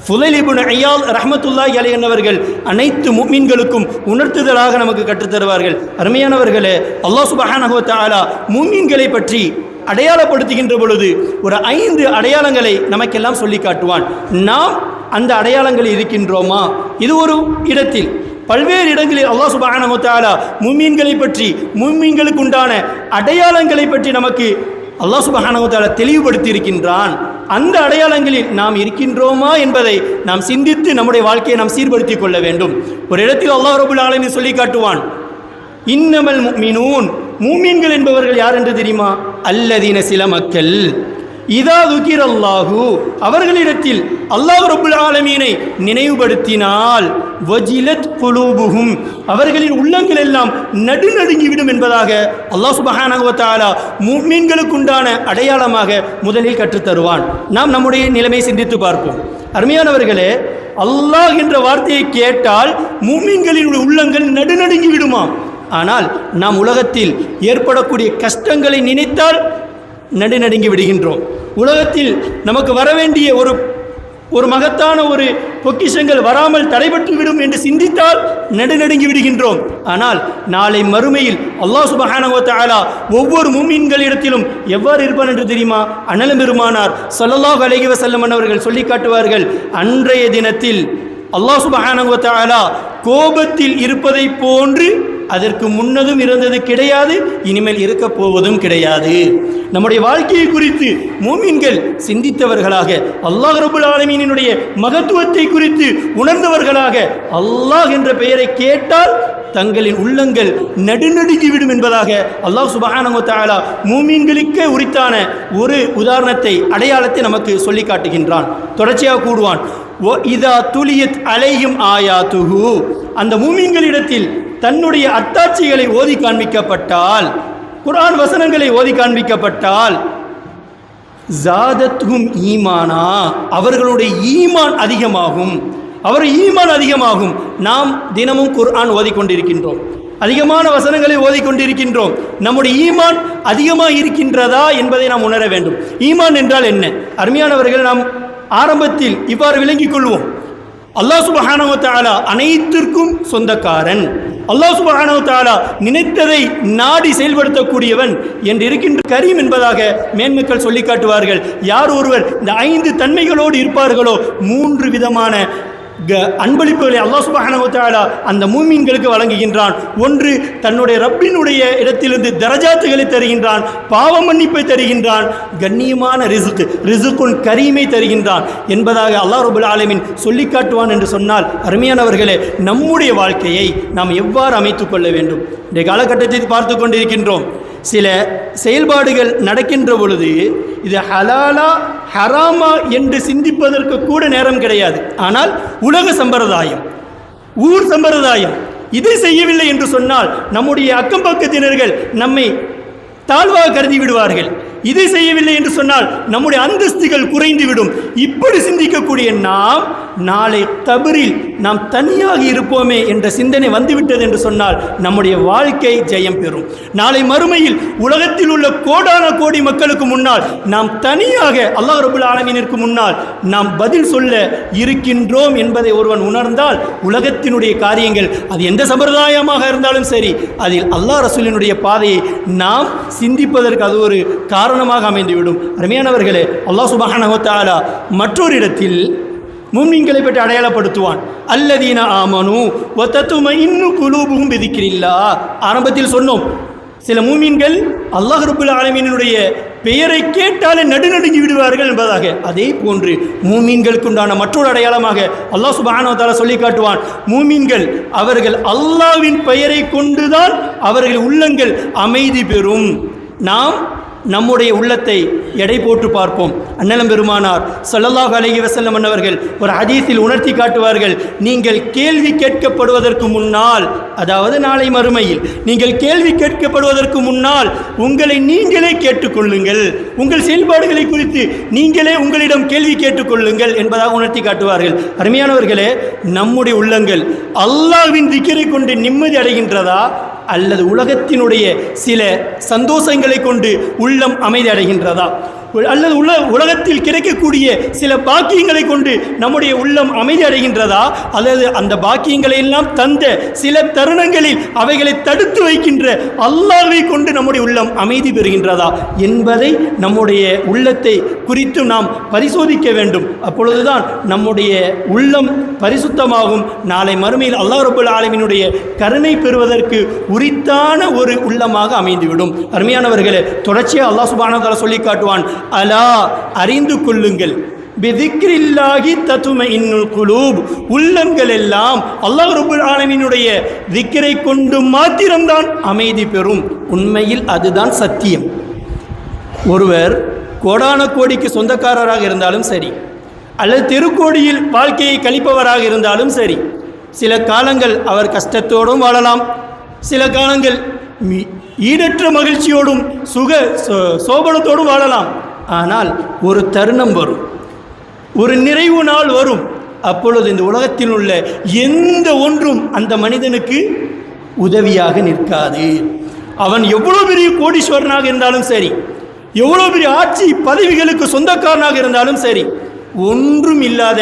ஃபுலைல் இப்னு ஐயால் ரஹ்மத்துல்லாஹி அலைஹி அவர்கள் அனைத்து முஃமின்களுக்கும் உணர்த்துதலாக நமக்கு கற்றுத்தருவார்கள். அருமையானவர்களே, அல்லாஹ் சுப்ஹானஹு வ தஆலா முஃமின்களை பற்றி அடையாளப்படுத்துகின்ற பொழுது ஒரு 5 அடையாளங்களை நமக்கெல்லாம் சொல்லி காட்டுவான். நாம் அந்த அடையாளங்கள் இருக்கின்றோமா? இது ஒரு இடத்தில், பல்வேறு இடங்களில் அல்லாஹ் சுப்ஹானஹு வ தஆலா முஃமின்களை பற்றி, முஃமின்களுக்கு உண்டான அடையாளங்களை பற்றி நமக்கு அல்லாஹ் சுப்ஹானஹு வ தஆலா தெளிவுபடுத்தி இருக்கின்றான். அந்த அடையாளங்களில் நாம் இருக்கின்றோமா என்பதை நாம் சிந்தித்து நம்முடைய வாழ்க்கையை நாம் சீர்படுத்திக் கொள்ள வேண்டும். ஒரு இடத்தில் அல்லாஹ் ரப்பல் ஆலமீன் சொல்லி காட்டுவான், இன்னமல் முஃமினூன், மூமீன்கள் என்பவர்கள் யார் என்று தெரியுமா? அல்லதீன, சில மக்கள், இதா துகிரல்லாஹு, அவர்களிடத்தில் அல்லாஹ் ரப்பல் ஆலமீனை நினைவுபடுத்தினால், வஜிலத் குலூபுஹும், அவர்களின் உள்ளங்கள் எல்லாம் நடுநடுங்கிவிடும் என்பதாக அல்லாஹ் சுப்ஹானஹு வ தஆலா முஃமின்களுக்குண்டான அடையாளமாக முதலில் கற்றுத்தருவான். நாம் நம்முடைய நிலைமை சிந்தித்து பார்ப்போம். அருமையானவர்களே, அல்லாஹ் என்ற வார்த்தையை கேட்டால் முஃமின்களின் உள்ளங்கள் நடுநடுங்கி விடுமாம். ஆனால் நாம் உலகத்தில் ஏற்படக்கூடிய கஷ்டங்களை நினைத்தால் நடுநடுங்கி விடுகின்றோம். உலகத்தில் நமக்கு வரவேண்டிய ஒரு மகத்தான ஒரு பொக்கிஷங்கள் வராமல் தடைபட்டு விடும் என்று சிந்தித்தால் நடுநடுங்கி விடுகின்றோம். ஆனால் நாளை மறுமையில் அல்லாஹ் சுப்ஹானஹு வ தஆலா ஒவ்வொரு முஃமின்களிடத்திலும் எவ்வாறு இருப்பான் என்று தெரியுமா? அண்ணலும் பெருமானார் ஸல்லல்லாஹு அலைஹி வஸல்லம் அவர்கள் சொல்லி காட்டுவார்கள், அன்றைய தினத்தில் அல்லாஹ் சுப்ஹானஹு வ தஆலா கோபத்தில் இருப்பதை போன்று அதற்கு முன்னதும் இருந்தது கிடையாது, இனிமேல் இருக்க போவதும் கிடையாது. நம்முடைய வாழ்க்கையை குறித்து மூமின்கள் சிந்தித்தவர்களாக, அல்லாஹ் ரப்பல் ஆலமீனினுடைய மகத்துவத்தை குறித்து உணர்ந்தவர்களாக, அல்லாஹ் என்ற பெயரை கேட்டால் தங்களின் உள்ளங்கள் நடுநடுங்கிவிடும் என்பதாக அல்லாஹ் சுப்ஹானஹு வ தஆலா மூமின்களுக்கே உரித்தான ஒரு உதாரணத்தை, அடையாளத்தை நமக்கு சொல்லி காட்டுகின்றான். தொடர்ச்சியாக கூடுவான், இதா துலியத் அலைஹிம் ஆயாத்துஹு, அந்த மூமின்களிடத்தில் தன்னுடைய அத்தாட்சிகளை ஓதி காண்பிக்கப்பட்டால், குர்ஆன் வசனங்களை ஓதி காண்பிக்கப்பட்டால், ஜாதத்துஹும் ஈமானா, அவர்களுடைய ஈமான் அதிகமாகும். ஈமான் அதிகமாகும். நாம் தினமும் குர்ஆன் ஓதிக்கொண்டிருக்கின்றோம், அதிகமான வசனங்களை ஓதிக்கொண்டிருக்கின்றோம். நம்முடைய ஈமான் அதிகமாக இருக்கின்றதா என்பதை நாம் உணர வேண்டும். ஈமான் என்றால் என்ன? அருமையானவர்கள், நாம் ஆரம்பத்தில் இவ்வாறு விளங்கிக் கொள்வோம். அல்லாஹ் சுப்ஹானஹு வ தஆலா அனைத்திற்கும் சொந்தக்காரன். அல்லாஹ் சுப்ஹானஹு வ தஆலா நினைத்ததை நாடி செயல்படுத்தக்கூடியவன் என்று இருக்கின்ற கரீம் என்பதாக மேன்மக்கள் சொல்லி காட்டுவார்கள். யார் ஒருவர் இந்த 5 தன்மைகளோடு இருப்பார்களோ 3 விதமான அன்பளிப்புகளை அல்லாஹ் சுப்ஹானஹு வ தஆலா அந்த மூமின்களுக்கு வழங்குகின்றான். ஒன்று, தன்னுடைய ரப்பினுடைய இடத்திலிருந்து தரஜாத்துகளை தருகின்றான், பாவ மன்னிப்பை தருகின்றான், கண்ணியமான ரிஸ்குன் கரீமை தருகின்றான் என்பதாக அல்லாஹ் ரப்பல் ஆலமீன் சொல்லி காட்டுவான் என்று சொன்னால், அருமையானவர்களே, நம்முடைய வாழ்க்கையை நாம் எவ்வாறு அமைத்துக் கொள்ள வேண்டும்? இந்த காலகட்டத்தில் பார்த்து கொண்டிருக்கின்றோம். சில செயல்பாடுகள் நடக்கின்ற பொழுது இது ஹலாலா ஹராமா என்று சிந்திப்பதற்கு கூட நேரம் கிடையாது. ஆனால் உலக சம்பிரதாயம், ஊர் சம்பிரதாயம், இதை செய்யவில்லை என்று சொன்னால் நம்முடைய அக்கம் பக்கத்தினர்கள் நம்மை தாழ்வாக கருதி விடுவார்கள். இதை செய்யவில்லை என்று சொன்னால் நம்முடைய அந்தஸ்துகள் குறைந்துவிடும். இப்படி சிந்திக்கக்கூடிய நாம் நாளை கபரில் நாம் தனியாக இருப்போமே என்ற சிந்தனை வந்துவிட்டது என்று சொன்னால் நம்முடைய வாழ்க்கை ஜெயம் பெறும். நாளை மறுமையில் உலகத்தில் உள்ள கோடான கோடி மக்களுக்கு முன்னால் நாம் தனியாக அல்லாஹ் ரப்பல் ஆலமீனிற்கு முன்னால் நாம் பதில் சொல்ல இருக்கின்றோம் என்பதை ஒருவன் உணர்ந்தால், உலகத்தினுடைய காரியங்கள் அது எந்த சம்பிரதாயமாக இருந்தாலும் சரி, அதில் அல்லாஹ் ரசூலினுடைய பாதையை நாம் சிந்திப்பதற்கு அது ஒரு காரணமாக அமைந்துவிடும். அருமையானவர்களே, அல்லாஹ் சுப்ஹானஹு வ தஆலா மற்றொரு இடத்தில் முஃமின்களை பற்றி அடையாளப்படுத்துவான். அல்லதீன ஆமனு வ தத்மஇன்னு குலூபுஹும் பிதிக்ரில்லாஹ். ஆரம்பத்தில் சொன்னோம், சில மூமின்கள் அல்லாஹ் ரப்பல் ஆலமீனுடைய பெயரை கேட்டாலே நடுநடுங்கி விடுவார்கள் என்பதாக. அதே போன்று மூமின்களுக்குண்டான மற்றொரு அடையாளமாக அல்லாஹ் சுப்ஹானஹு வ தஆலா சொல்லி காட்டுவான், மூமின்கள் அவர்கள் அல்லாஹ்வின் பெயரை கொண்டுதான் அவர்கள் உள்ளங்கள் அமைதி பெறும். நாம் நம்முடைய உள்ளத்தை எடை போட்டு பார்ப்போம். அண்ணலம் பெருமானார் ஸல்லல்லாஹு அலைஹி வஸல்லம் அவர்கள் ஒரு ஹதீஸில் உணர்த்தி காட்டுவார்கள், நீங்கள் கேள்வி கேட்கப்படுவதற்கு முன்னால், அதாவது நாளை மறுமையில் நீங்கள் கேள்வி கேட்கப்படுவதற்கு முன்னால் உங்களை நீங்களே கேட்டுக்கொள்ளுங்கள், உங்கள் செயல்பாடுகளை குறித்து நீங்களே உங்களிடம் கேள்வி கேட்டுக்கொள்ளுங்கள் என்பதாக உணர்த்தி காட்டுவார்கள். அருமையானவர்களே, நம்முடைய உள்ளங்கள் அல்லாஹ்வின் திக்ரை கொண்டு நிம்மதி அடைகின்றதா, அல்லது உலகத்தினுடைய சில சந்தோஷங்களை கொண்டு உள்ளம் அமைதி அடைகின்றதா? அல்லது உலகத்தில் கிடைக்கக்கூடிய சில பாக்கியங்களை கொண்டு நம்முடைய உள்ளம் அமைதி அடைகின்றதா, அல்லது அந்த பாக்கியங்களை எல்லாம் தந்த சில தருணங்களில் அவைகளை தடுத்து வைக்கின்ற அல்லாஹ்வை கொண்டு நம்முடைய உள்ளம் அமைதி பெறுகின்றதா என்பதை நம்முடைய உள்ளத்தை குறித்து நாம் பரிசோதிக்க வேண்டும். அப்பொழுதுதான் நம்முடைய உள்ளம் பரிசுத்தமாகும். நாளை மறுமையில் அல்லாஹ் ரப்பல் ஆலமீனுடைய கருணை பெறுவதற்கு உரித்தான ஒரு உள்ளமாக அமைந்துவிடும். அருமையானவர்களே, தொடர்ச்சியாக அல்லாஹ் சுப்ஹானஹு வ தஆலா சொல்லி காட்டுவான், அலா அறிந்து கொள்ளுங்கள், பிதிக்ரில்லாஹி தத்மஇன்னுல் குலூப், உள்ளங்கள் எல்லாம் அல்லாஹ் ரப்பல் ஆலமீனுடைய திக்ரை கொண்டு மாத்திரம்தான் அமைதி பெறும். உண்மையில் அதுதான் சத்தியம். ஒருவர் கோடான கோடிக்கு சொந்தக்காரராக இருந்தாலும் சரி, அல்லது தெருக்கோடியில் வாழ்க்கையை கழிப்பவராக இருந்தாலும் சரி, சில காலங்கள் அவர் கஷ்டத்தோடும் வாழலாம், சில காலங்கள் ஈடற்ற மகிழ்ச்சியோடும் சோபனத்தோடும் வாழலாம். ஆனால் ஒரு தருணம் வரும், ஒரு நிறைவு நாள் வரும். அப்பொழுது இந்த உலகத்தில் உள்ள எந்த ஒன்றும் அந்த மனிதனுக்கு உதவியாக நிற்காது. அவன் எவ்வளோ பெரிய கோடீஸ்வரனாக இருந்தாலும் சரி, எவ்வளோ பெரிய ஆட்சி பதவிகளுக்கு சொந்தக்காரனாக இருந்தாலும் சரி, ஒன்றும் இல்லாத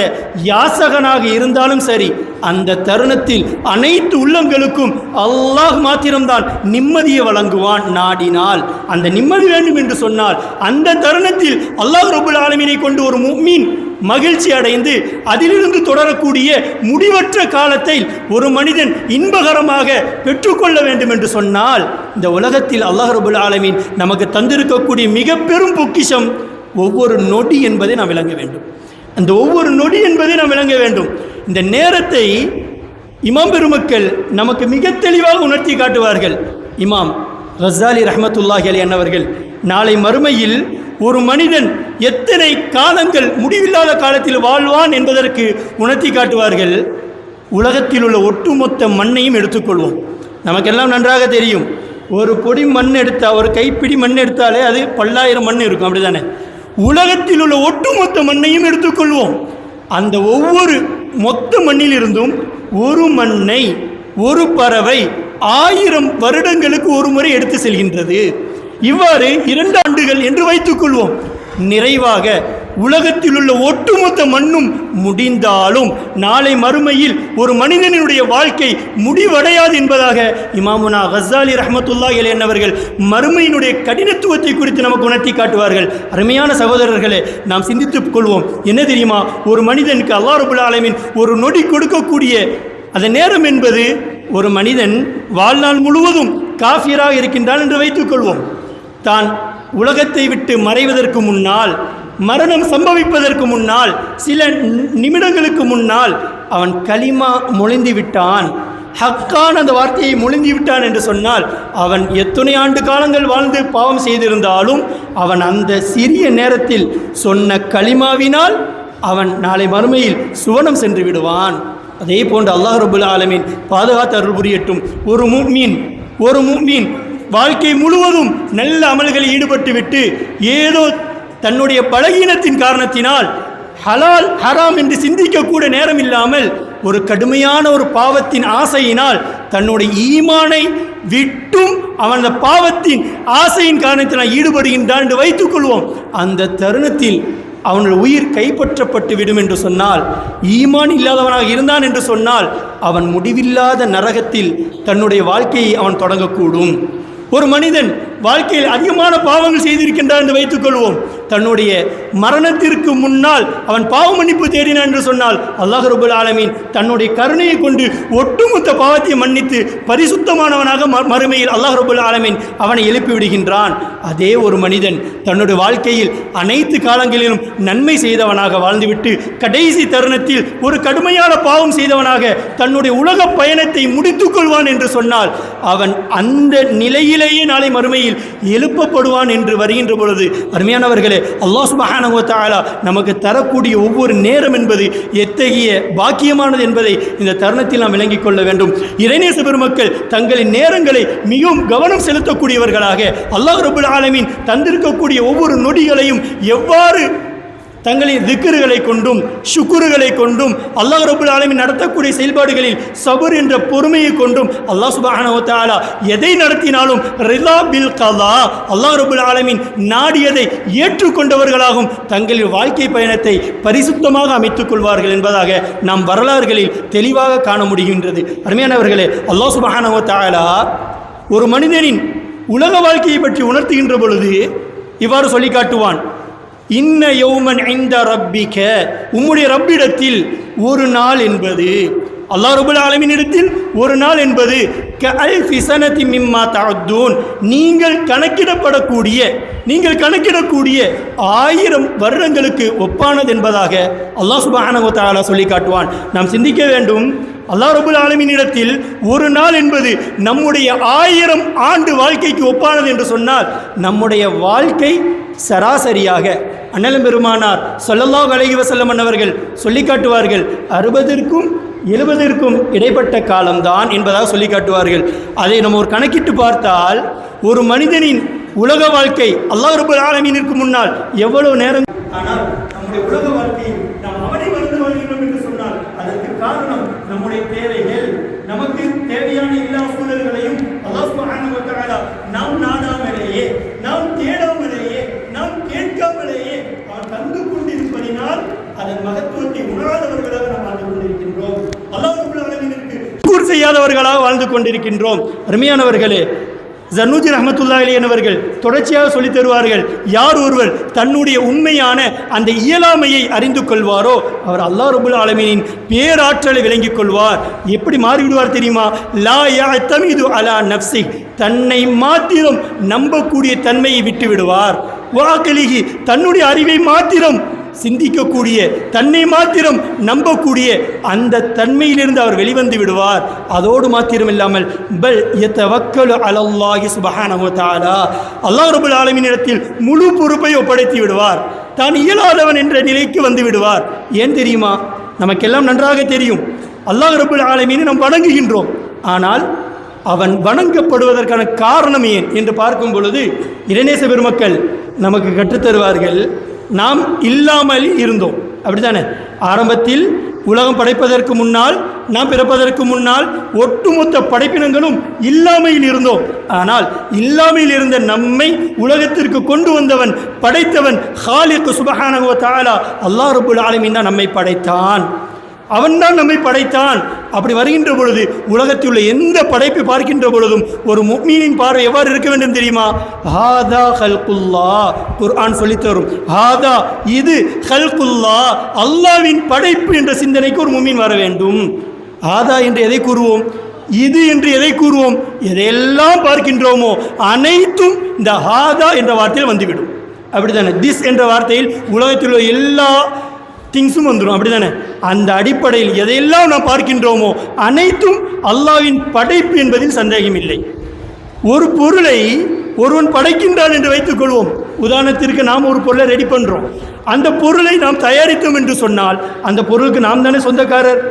யாசகனாக இருந்தாலும் சரி, அந்த தருணத்தில் அனைத்து உள்ளங்களுக்கும் அல்லாஹ் மாத்திரம்தான் நிம்மதியை வழங்குவான். நாடினால் அந்த நிம்மதி வேண்டும் என்று சொன்னால் அந்த தருணத்தில் அல்லாஹ் ரப்பல் ஆலமீனை கொண்டு ஒரு முஃமின் மகிழ்ச்சி அடைந்து அதிலிருந்து தொடரக்கூடிய முடிவற்ற காலத்தை ஒரு மனிதன் இன்பகரமாக பெற்றுக்கொள்ள வேண்டும் என்று சொன்னால், இந்த உலகத்தில் அல்லாஹ் ரப்பல் ஆலமீன் நமக்கு தந்திருக்கக்கூடிய மிக பெரும் பொக்கிஷம் ஒவ்வொரு நொடி என்பதை நாம் விளங்க வேண்டும். அந்த ஒவ்வொரு நொடி என்பதை நாம் விளங்க வேண்டும். இந்த நேரத்தை இமாம் பெருமக்கள் நமக்கு மிக தெளிவாக உணர்த்தி காட்டுவார்கள். இமாம் ரஸாலி ரஹ்மத்துல்லாஹி அலைஹி அன்னவர்கள் நாளை மறுமையில் ஒரு மனிதன் எத்தனை காலங்கள் முடிவில்லாத காலத்தில் வாழ்வான் என்பதற்கு உணர்த்தி காட்டுவார்கள். உலகத்தில் உள்ள ஒட்டுமொத்த மண்ணையும் எடுத்துக்கொள்வோம். நமக்கெல்லாம் நன்றாக தெரியும், ஒரு பொடி மண் எடுத்தால், ஒரு கைப்பிடி மண் எடுத்தாலே அது பல்லாயிரம் மண் இருக்கும், அப்படிதானே? உலகத்தில் உள்ள ஒட்டுமொத்த மண்ணையும் எடுத்துக்கொள்வோம். அந்த ஒவ்வொரு மொத்த மண்ணிலிருந்தும் ஒரு மண்ணை ஒரு பறவை 1000 வருடங்களுக்கு ஒரு முறை எடுத்து செல்கின்றது. இவ்வாறு 2 ஆண்டுகள் என்று வைத்துக்கொள்வோம். நிறைவாக உலகத்தில் உள்ள ஒட்டுமொத்த மண்ணும் முடிந்தாலும் நாளை மறுமையில் ஒரு மனிதனுடைய வாழ்க்கை முடிவடையாது என்பதாக இமாமுனா கஸ்ஸாலி ரஹ்மத்துல்லாஹி அலைஹி அன்னவர்கள் மறுமையினுடைய கடினத்துவத்தை குறித்து நமக்கு உணர்த்தி காட்டுவார்கள். அருமையான சகோதரர்களே, நாம் சிந்தித்துக் கொள்வோம். என்ன தெரியுமா, ஒரு மனிதனுக்கு அல்லாஹ் ரப்பல் ஆலமீன் ஒரு நொடி கொடுக்கக்கூடிய அந்த நேரம் என்பது, ஒரு மனிதன் வாழ்நாள் முழுவதும் காஃபிராக இருக்கின்றான் என்று வைத்துக்கொள்வோம். தான் உலகத்தை விட்டு மறைவதற்கு முன்னால், மரணம் சம்பவிப்பதற்கு முன்னால், சில நிமிடங்களுக்கு முன்னால் அவன் கலிமா மொழிந்து விட்டான், ஹக்கான் அந்த வார்த்தையை மொழிந்து விட்டான் என்று சொன்னால், அவன் எத்தனை ஆண்டு காலங்கள் வாழ்ந்து பாவம் செய்திருந்தாலும் அவன் அந்த சிறிய நேரத்தில் சொன்ன கலிமாவினால் அவன் நாளை மறுமையில் சுவனம் சென்று விடுவான். அதே போன்று அல்லாஹ் ரப்பல் ஆலமீன் பாதுகாத்து அருள் புரியட்டும். ஒரு முஃமின் வாழ்க்கை முழுவதும் நல்ல அமல்களில் ஈடுபட்டு விட்டு ஏதோ தன்னுடைய பலகீனத்தின் காரணத்தினால் ஹலால் ஹராம் என்று சிந்திக்கக்கூட நேரம் இல்லாமல் ஒரு கடுமையான ஒரு பாவத்தின் ஆசையினால் தன்னுடைய ஈமானை விட்டும் அவன் அந்த பாவத்தின் ஆசையின் காரணத்தினால் ஈடுபடுகின்றான் என்று வைத்துக்கொள்வோம். அந்த தருணத்தில் அவனுடைய உயிர் கைப்பற்றப்பட்டு விடும் என்று சொன்னால், ஈமான் இல்லாதவனாக இருந்தான் என்று சொன்னால், அவன் முடிவில்லாத நரகத்தில் தன்னுடைய வாழ்க்கையை அவன் தொடங்கக்கூடும். ஒரு மனிதன் வாழ்க்கையில் அதிகமான பாவங்கள் செய்திருக்கின்றான் என்று வைத்துக்கொள்வோம். தன்னுடைய மரணத்திற்கு முன்னால் அவன் பாவ மன்னிப்பு தேடினான் என்று சொன்னால், அல்லாஹ் ரப்பல் ஆலமீன் தன்னுடைய கருணையை கொண்டு ஒட்டுமொத்த பாவத்தை மன்னித்து பரிசுத்தமானவனாக மறுமையில் அல்லாஹ் ரப்பல் ஆலமீன் அவனை எழுப்பி விடுகின்றான். அதே ஒரு மனிதன் தன்னுடைய வாழ்க்கையில் அனைத்து காலங்களிலும் நன்மை செய்தவனாக வாழ்ந்துவிட்டு கடைசி தருணத்தில் ஒரு கடுமையான பாவம் செய்தவனாக தன்னுடைய உலக பயணத்தை முடித்துக் கொள்வான் என்று சொன்னால், அவன் அந்த நிலையிலேயே நாளை மறுமையில் எழுப்பப்படுவான் என்று வருகின்ற பொழுது, அருமையானவர்களே, அல்லாஹ் சுப்ஹானஹு வ தஆலா நமக்கு தரக்கூடிய ஒவ்வொரு நேரம் என்பது எத்தகைய பாக்கியமானது என்பதை இந்த தருணத்தில் நாம் விளங்கிக் கொள்ள வேண்டும். இறைநேச பெருமக்கள் தங்களின் நேரங்களை மிகவும் கவனம் செலுத்தக்கூடியவர்களாக அல்லாஹ் ரப்பல் ஆலமீன் தந்திருக்கக்கூடிய ஒவ்வொரு நொடிகளையும் எவ்வாறு தங்களின் திக்ருகளை கொண்டும் ஷுக்குறுகளை கொண்டும் அல்லாஹ் ரப்புல் ஆலமீன் நடத்தக்கூடிய செயல்பாடுகளில் சபர் என்ற பொறுமையை கொண்டும் அல்லாஹ் சுப்ஹானஹு வ தஆலா எதை நடத்தினாலும் ரிலா பில் கலா அல்லாஹ் ரப்புல் ஆலமீன் நாடியதை ஏற்றுக்கொண்டவர்களாகவும் தங்களின் வாழ்க்கை பயணத்தை பரிசுத்தமாக அமைத்துக் கொள்வார்கள் என்பதாக நாம் வரலாறுகளில் தெளிவாக காண முடிகின்றது. அருமையானவர்களே, அல்லாஹ் சுப்ஹானஹு வ தஆலா ஒரு மனிதனின் உலக வாழ்க்கையை பற்றி உணர்த்துகின்ற பொழுது இவ்வாறு சொல்லி காட்டுவான். இன்ன யௌமன் இன்த ரப்பிக, உம்முடைய ரப்பிடத்தில் ஒரு நாள் என்பது, அல்லாஹ் ரப்பல் ஆலமீனிடத்தில் ஒரு நாள் என்பது கஅல்ஃபி ஸனதி மிம்மா தஅத்தூன், நீங்கள் கணக்கிடக்கூடிய 1000 வருடங்களுக்கு ஒப்பானது என்பதாக அல்லாஹ் சுப்ஹானஹு வ தஆலா சொல்லி காட்டுவான். நாம் சிந்திக்க வேண்டும், அல்லாஹ் ரப்பல் ஆலமீனிடத்தில் ஒரு நாள் என்பது நம்முடைய 1000 ஆண்டு வாழ்க்கைக்கு ஒப்பானது என்று சொன்னால், நம்முடைய வாழ்க்கை சராசரியாக அண்ணலும் பெருமானார் ஸல்லல்லாஹு அலைஹி வஸல்லம் அவர்கள் சொல்லி காட்டுவார்கள் 60க்கும் 70க்கும் இடைப்பட்ட காலம்தான் என்பதாக சொல்லி காட்டுவார்கள். அதை நம்ம ஒரு கணக்கிட்டு பார்த்தால் ஒரு மனிதனின் உலக வாழ்க்கை அல்லாஹ் ரப்பல் ஆலமீனிற்கு முன்னால் எவ்வளவு நேரம். ஆனால் நம்முடைய உலக வாழ்க்கையில் நாம் அவனை மறந்து வாழ்கிறோம் என்று சொன்னால் அதற்கு காரணம் நம்முடைய தேவைகள். நமக்கு தேவையான எல்லா சூழல்களையும் அல்லாஹ் சுப்ஹானஹு வ தஆலா நாம் நாடாமலேயே, நாம் தேடாமலேயே, நாம் கேட்காமலேயே அவன் தந்து கொண்டிருப்பதினால் அதன் மகத்துவத்தை உணராதவர்களாக நாம் வாழ்ந்து கொண்டிருக்கின்றோம். அல்லாஹ் ரப்பல் ஆலமீனுக்கு ஷுக்ர் செய்யாதவர்களாக வாழ்ந்து கொண்டிருக்கின்றோம். அருமையானவர்களே, ஜன்னூஜி ரஹ்மத்துல்லாஹி அலைஹி அவர்கள் தொடர்ச்சியாக சொல்லித் தருவார்கள், யார் ஒருவர் தன்னுடைய உண்மையான அந்த இயலாமையை அறிந்து கொள்வாரோ அவர் அல்லாஹ் ரப்பல் ஆலமீனின் பேராற்றலை விளங்கிக் கொள்வார். எப்படி மாறிவிடுவார் தெரியுமா? லா யஅ்தமிது அலா நஃப்ஸி, தன்னை மாத்திரம் நம்பக்கூடிய தன்மையை விட்டு விடுவார். வாக்களிகி, தன்னுடைய அறிவை மாத்திரம் சிந்திக்கக்கூடிய, தன்னை மாத்திரம் நம்பக்கூடிய அந்த தன்மையிலிருந்து அவர் வெளிவந்து விடுவார். அதோடு மாத்திரம் இல்லாமல் பல் யதவக்கலு அலல்லாஹி சுப்ஹானஹு வ தஆலா, அல்லாஹ் ரப்பல் ஆலமீனிடத்தில் முழு பொறுப்பை ஒப்படைத்து விடுவார். தான் இயலாதவன் என்ற நிலைக்கு வந்து விடுவார். ஏன் தெரியுமா? நமக்கெல்லாம் நன்றாக தெரியும், அல்லாஹ் ரப்பல் ஆலமீனை நாம் வணங்குகின்றோம். ஆனால் அவன் வணங்கப்படுவதற்கான காரணம் ஏன் என்று பார்க்கும் பொழுது இறைநேச பெருமக்கள் நமக்கு கற்றுத்தருவார்கள். நாம் இல்லாமல் இருந்தோம், அப்படித்தானே? ஆரம்பத்தில் உலகம் படைப்பதற்கு முன்னால், நாம் பிறப்பதற்கு முன்னால் ஒட்டுமொத்த படைப்பினங்களும் இல்லாமையில் இருந்தோம். ஆனால் இல்லாமையில் இருந்த நம்மை உலகத்திற்கு கொண்டு வந்தவன், படைத்தவன் காலிக் சுப்ஹானஹு வ தஆலா அல்லாஹ் ரப்பல் ஆலமீன் தான் நம்மை படைத்தான். அவன்தான் நம்மை படைத்தான். அப்படி வருகின்ற பொழுது உலகத்தில் உள்ள எந்த படைப்பை பார்க்கின்ற பொழுதும் ஒரு முஃமினின் பார்வை எவ்வாறு இருக்க வேண்டும் தெரியுமா? ஹாதா ஹல்குல்லாஹ், குர்ஆன் சொல்லித்தரும். ஹாதா, இது ஹல்குல்லாஹ், அல்லாஹ்வின் படைப்பு என்ற சிந்தனைக்கு ஒரு முஃமின் வர வேண்டும். ஹாதா என்று எதை கூறுவோம்? இது என்று எதை கூறுவோம்? எதையெல்லாம் பார்க்கின்றோமோ அனைத்தும் இந்த ஹாதா என்ற வார்த்தையில் வந்துவிடும். அப்படித்தானே? திஸ் என்ற வார்த்தையில் உலகத்தில் உள்ள எல்லா திங்ஸும் வந்துடும், அப்படிதானே? அந்த அடிப்படையில் எதையெல்லாம் நாம் பார்க்கின்றோமோ அனைத்தும் அல்லாஹ்வின் படைப்பு என்பதில் சந்தேகம் இல்லை. ஒரு பொருளை ஒருவன் படைக்கின்றான் என்று வைத்துக் கொள்வோம். உதாரணத்திற்கு நாம் ஒரு பொருளை ரெடி பண்ணுறோம். அந்த பொருளை நாம் தயாரித்தோம் என்று சொன்னால் அந்த பொருளுக்கு நாம் தானே சொந்தக்காரர்.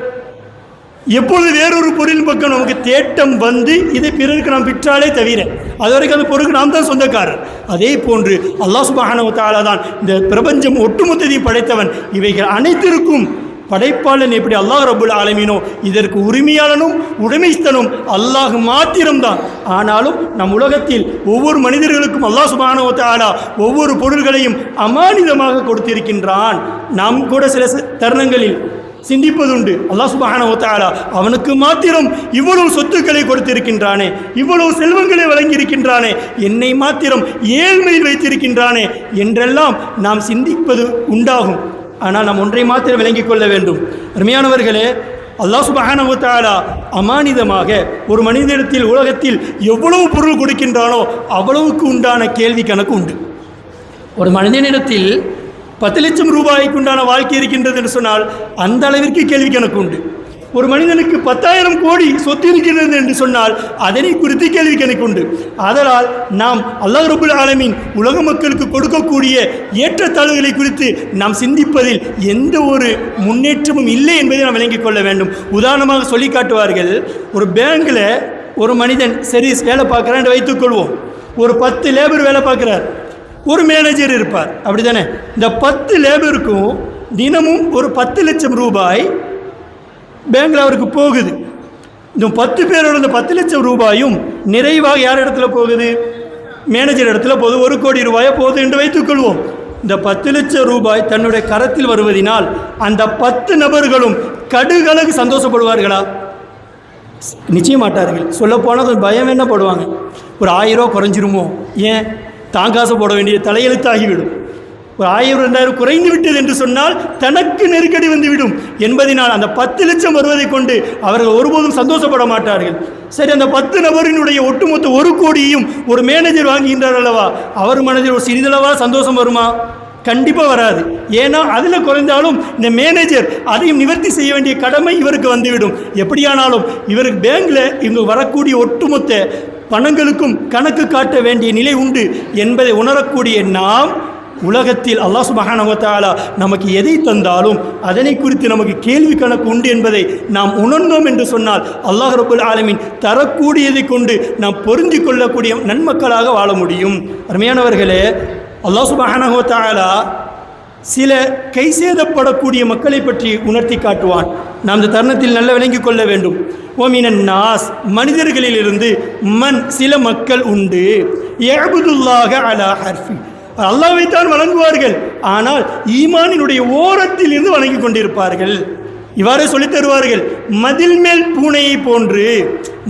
எப்பொழுது வேறொரு பொருளின் பக்கம் நமக்கு தேட்டம் வந்து இதை பிறருக்கு நாம் விற்றாலே தவிர அதுவரைக்கும் அந்த பொருளுக்கு நாம் தான் சொந்தக்காரர். அதே போன்று அல்லாஹ் சுப்ஹானஹு வ தஆலா தான் இந்த பிரபஞ்சம் ஒட்டுமொத்தத்தையும் படைத்தவன். இவைகள் அனைத்திற்கும் படைப்பாளன் எப்படி அல்லாஹ் ரப்புல் ஆலமீனோ இதற்கு உரிமையாளனும் உடைமைஸ்தனும் அல்லாஹ் மாத்திரம்தான். ஆனாலும் நம் உலகத்தில் ஒவ்வொரு மனிதர்களுக்கும் அல்லாஹ் சுப்ஹானஹு வ தஆலா ஒவ்வொரு பொருள்களையும் அமானிதமாக கொடுத்திருக்கின்றான். நாம் கூட சில தருணங்களில் சிந்திப்பதுண்டு, அல்லாஹ் சுப்ஹானஹு வ தஆலா அவனுக்கு மாத்திரம் இவ்வளவு சொத்துக்களை கொடுத்திருக்கின்றானே, இவ்வளவு செல்வங்களை வழங்கியிருக்கின்றானே, என்னை மாத்திரம் ஏழ்மையில் வைத்திருக்கின்றானே என்றெல்லாம் நாம் சிந்திப்பது உண்டாகும். ஆனால் நாம் ஒன்றை மாத்திரம் விளங்கிக் கொள்ள வேண்டும். அருமையானவர்களே, அல்லாஹ் சுப்ஹானஹு வ தஆலா அமானிதமாக ஒரு மனிதனிடத்தில் உலகத்தில் எவ்வளவு பொருள் கொடுக்கின்றானோ அவ்வளவுக்கு உண்டான கேள்வி கணக்கு உண்டு. ஒரு மனிதனிடத்தில் 10 லட்சம் ரூபாய்க்கு உண்டான வாழ்க்கை இருக்கின்றது என்று சொன்னால் அந்த அளவிற்கு கேள்வி கணக்கு உண்டு. ஒரு மனிதனுக்கு 10,000 கோடி சொத்து இருக்கின்றது என்று சொன்னால் அதனை குறித்து கேள்வி கணக்கு உண்டு. அதனால் நாம் அல்லாஹ் ரப்புல் ஆலமீன் உலக மக்களுக்கு கொடுக்கக்கூடிய ஏற்றத்தாழ்வுகளை குறித்து நாம் சிந்திப்பதில் எந்த ஒரு முன்னேற்றமும் இல்லை என்பதை நாம் விளங்கிக் கொள்ள வேண்டும். உதாரணமாக சொல்லி காட்டுவார்கள், ஒரு பேங்கில் ஒரு மனிதன் சரி வேலை பார்க்குறான் என்று வைத்துக்கொள்வோம். ஒரு 10 லேபர் வேலை பார்க்குறார். ஒரு மேனேஜர் இருப்பார், அப்படி தானே? இந்த 10 லேபருக்கும் தினமும் ஒரு 10 லட்சம் ரூபாய் பேங்கில் அவருக்கு போகுது. இந்த 10 பேரோட இந்த 10 லட்சம் ரூபாயும் நிறைவாக யார் இடத்துல போகுது? மேனேஜர் இடத்துல போகுது. 1 கோடி ரூபாயை போகுது என்று வைத்துக்கொள்வோம். இந்த 10 லட்சம் ரூபாய் தன்னுடைய கரத்தில் வருவதினால் அந்த 10 நபர்களும் கடுகளவு சந்தோஷப்படுவார்களா? நிச்சயம் மாட்டார்கள். சொல்லப்போனால் கொஞ்சம் பயம் என்ன படுவாங்க, ஒரு 1000 ரூபா குறைஞ்சிருமோ, ஏன் தாங்காசு போட வேண்டிய தலையெழுத்தாகிவிடும். ஒரு 1000 2000 குறைந்து விட்டது என்று சொன்னால் தனக்கு நெருக்கடி வந்துவிடும் என்பதனால் அந்த 10 லட்சம் வருவதை கொண்டு அவர்கள் ஒருபோதும் சந்தோஷப்பட மாட்டார்கள். சரி, அந்த 10 நபரினுடைய ஒட்டுமொத்த 1 கோடியையும் ஒரு மேனேஜர் வாங்குகின்றார் அல்லவா, அவர் மனதில் ஒரு சிறிதளவா சந்தோஷம் வருமா? கண்டிப்பாக வராது. ஏன்னா அதில் குறைந்தாலும் இந்த மேனேஜர் அதையும் நிவர்த்தி செய்ய வேண்டிய கடமை இவருக்கு வந்துவிடும். எப்படியானாலும் இவருக்கு பேங்கில் இவங்க வரக்கூடிய ஒட்டுமொத்த பணங்களுக்கும் கணக்கு காட்ட வேண்டிய நிலை உண்டு என்பதை உணரக்கூடிய நாம் உலகத்தில் அல்லாஹ் சுப்ஹானஹு வ தஆலா நமக்கு எதை தந்தாலும் அதனை குறித்து நமக்கு கேள்வி கணக்கு உண்டு என்பதை நாம் உணர்ந்தோம் என்று சொன்னால் அல்லாஹ் ரப்பல் ஆலமீன் தரக்கூடியதை கொண்டு நாம் பொருந்தி கொள்ளக்கூடிய நன்மக்களாக வாழ முடியும். அருமையானவர்களே, அல்லாஹ் சுப்ஹானஹு வ தஆலா சில கை சேதப்படக்கூடிய மக்களை பற்றி உணர்த்தி காட்டுவான். நாம் இந்த தருணத்தில் நல்ல விளங்கிக் கொள்ள வேண்டும். ஓமினன் நாஸ், மனிதர்களிலிருந்து மண் சில மக்கள் உண்டு, யஅபுதுல்லாஹ அலா ஹர்ஃபி, அல்லாஹ்வைத்தான் வணங்குவார்கள், ஆனால் ஈமானினுடைய ஓரத்தில் இருந்து வணங்கி கொண்டிருப்பார்கள். இவ்வாறு சொல்லித் தருவார்கள். மதில் மேல் பூனையை போன்று,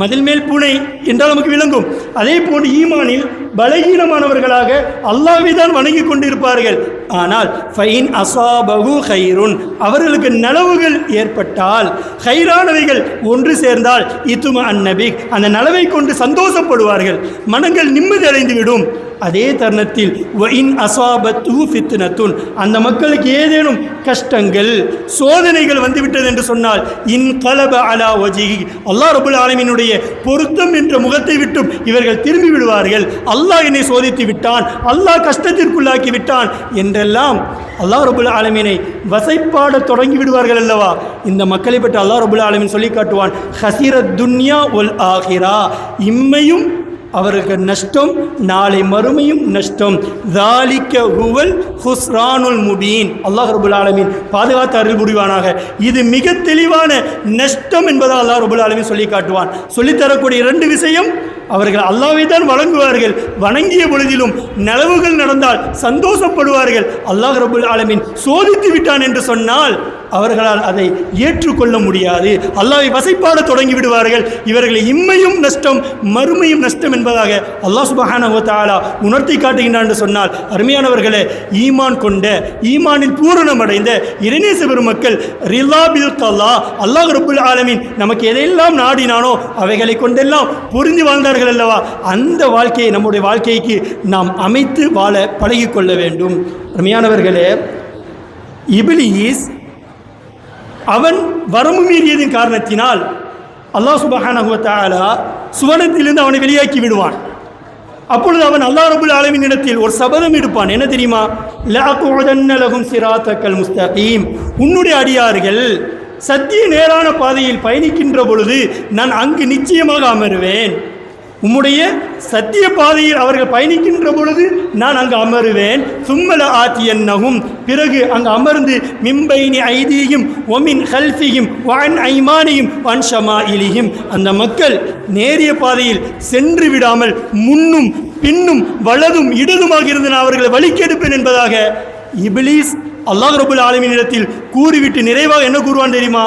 மதில் மேல் பூனை என்றால் நமக்கு விளங்கும். அதே போன்று ஈமானில் பலகீனமானவர்களாக அல்லாஹ்வை தான் வணங்கி கொண்டிருப்பார்கள். ஆனால் ஃபைன் அசாபஹு ஹைருன், அவர்களுக்கு நலவுகள் ஏற்பட்டால், ஹைரானவைகள் ஒன்று சேர்ந்தால் இத்தும அந்நபி, அந்த நலவை கொண்டு சந்தோஷப்படுவார்கள், மனங்கள் நிம்மதி அடைந்துவிடும். அதே தருணத்தில் வஇன் அசாபத்து ஃபித்னத்துன், அந்த மக்களுக்கு ஏதேனும் கஷ்டங்கள் சோதனைகள் வந்துவிட்டது என்று சொன்னால் இன் கலப அலா வஜிஹி, அல்லாஹ் ரப்பல் ஆலமீனுடைய பொருத்தம் என்ற முகத்தை விட்டும் இவர்கள் திரும்பி விடுவார்கள். அல்லாஹ் என்னை சோதித்து விட்டான், அல்லாஹ் கஷ்டத்திற்குள்ளாக்கி விட்டான் என்றெல்லாம் அல்லாஹ் ரப்பல் ஆலமீனை வசைப்பாட தொடங்கி விடுவார்கள் அல்லவா. இந்த மக்களை பற்றி அல்லாஹ் ரப்பல் ஆலமீன் சொல்லி காட்டுவான், ஹஸிரத் துன்யா வல் ஆகிரா, இம்மையும் அவருக்கு நஷ்டம், நாளை மறுமையும் நஷ்டம். ذَلِكَ هُوَ الْخُسْرَانُ الْمُبِينُ, அல்லாஹ் ரப்பல் ஆலமீன் பாதுகாத்து அருள் புரிவானாக. இது மிக தெளிவான நஷ்டம் என்பதை அல்லாஹ் ரப்பல் ஆலமீன் சொல்லி காட்டுவான். சொல்லித்தரக்கூடிய 2 விஷயம், அவர்கள் அல்லாஹ்வை தான் வணங்குவார்கள், வணங்கிய பொழுதிலும் நலவுகள் நடந்தால் சந்தோஷப்படுவார்கள். அல்லாஹ் ரப்பல் ஆலமீன் சோதித்து விட்டான் என்று சொன்னால் அவர்களால் அதை ஏற்றுக்கொள்ள முடியாது, அல்லாஹ்வை வசைப்பாட தொடங்கி விடுவார்கள். இவர்களை இம்மையும் நஷ்டம் மறுமையும் நஷ்டம் என்பதாக அல்லாஹ் சுப்ஹானஹு வ தஆலா உணர்த்தி காட்டுகின்றான் என்று சொன்னால், அருமையானவர்களே, ஈமான் கொண்ட, ஈமானில் பூரணமடைந்த இறைநேச பெருமக்கள் ரிலா பில் கல்லா, அல்லாஹ் ரப்பல் ஆலமீன் நமக்கு எதையெல்லாம் நாடினானோ அவைகளை கொண்டெல்லாம் பொருந்தி வாழ்ந்தார்கள் அல்லவா. அந்த வாழ்க்கையை நம்முடைய வாழ்க்கைக்கு நாம் அமைத்து வாழ பழகிக்கொள்ள வேண்டும். அருமையானவர்களே, இப்லீஸ் அவன் வரம்பு மீறியதின் காரணத்தினால் அல்லாஹ் சுப்ஹானஹு வ தஆலா சுவனத்திலிருந்து அவனை வெளியாக்கி விடுவான். அப்பொழுது அவன் அல்லாஹ் ரப்பல் ஆலமீன் இடத்தில் ஒரு சபதம் எடுப்பான். என்ன தெரியுமா? லஅகுதன்ன லஹும் சிராத்தக்கல் முஸ்தகீம், உன்னுடைய அடியார்கள் சத்திய நேரான பாதையில் பயணிக்கின்ற பொழுது நான் அங்கு நிச்சயமாக அமருவேன். உம்முடைய சத்திய பாதையில் அவர்கள் பயணிக்கின்ற பொழுது நான் அங்கு அமருவேன். சும்மல ஆத்தியன்னகும், பிறகு அங்கு அமர்ந்து மிம்பைனி ஐதீயும் ஒமின் ஹல்ஃபியும் வான் ஐமானியும் வான் ஷமாயிலியும், அந்த மக்கள் நேரிய பாதையில் சென்று விடாமல் முன்னும் பின்னும் வலதும் இடதுமாக இருந்து நான் அவர்களை வழிக்கெடுப்பேன் என்பதாக இப்லீஸ் அல்லாஹ் ரப்பல் ஆலமீன் இடத்தில் கூறிவிட்டு நிறைவாக என்ன கூறுவான் தெரியுமா?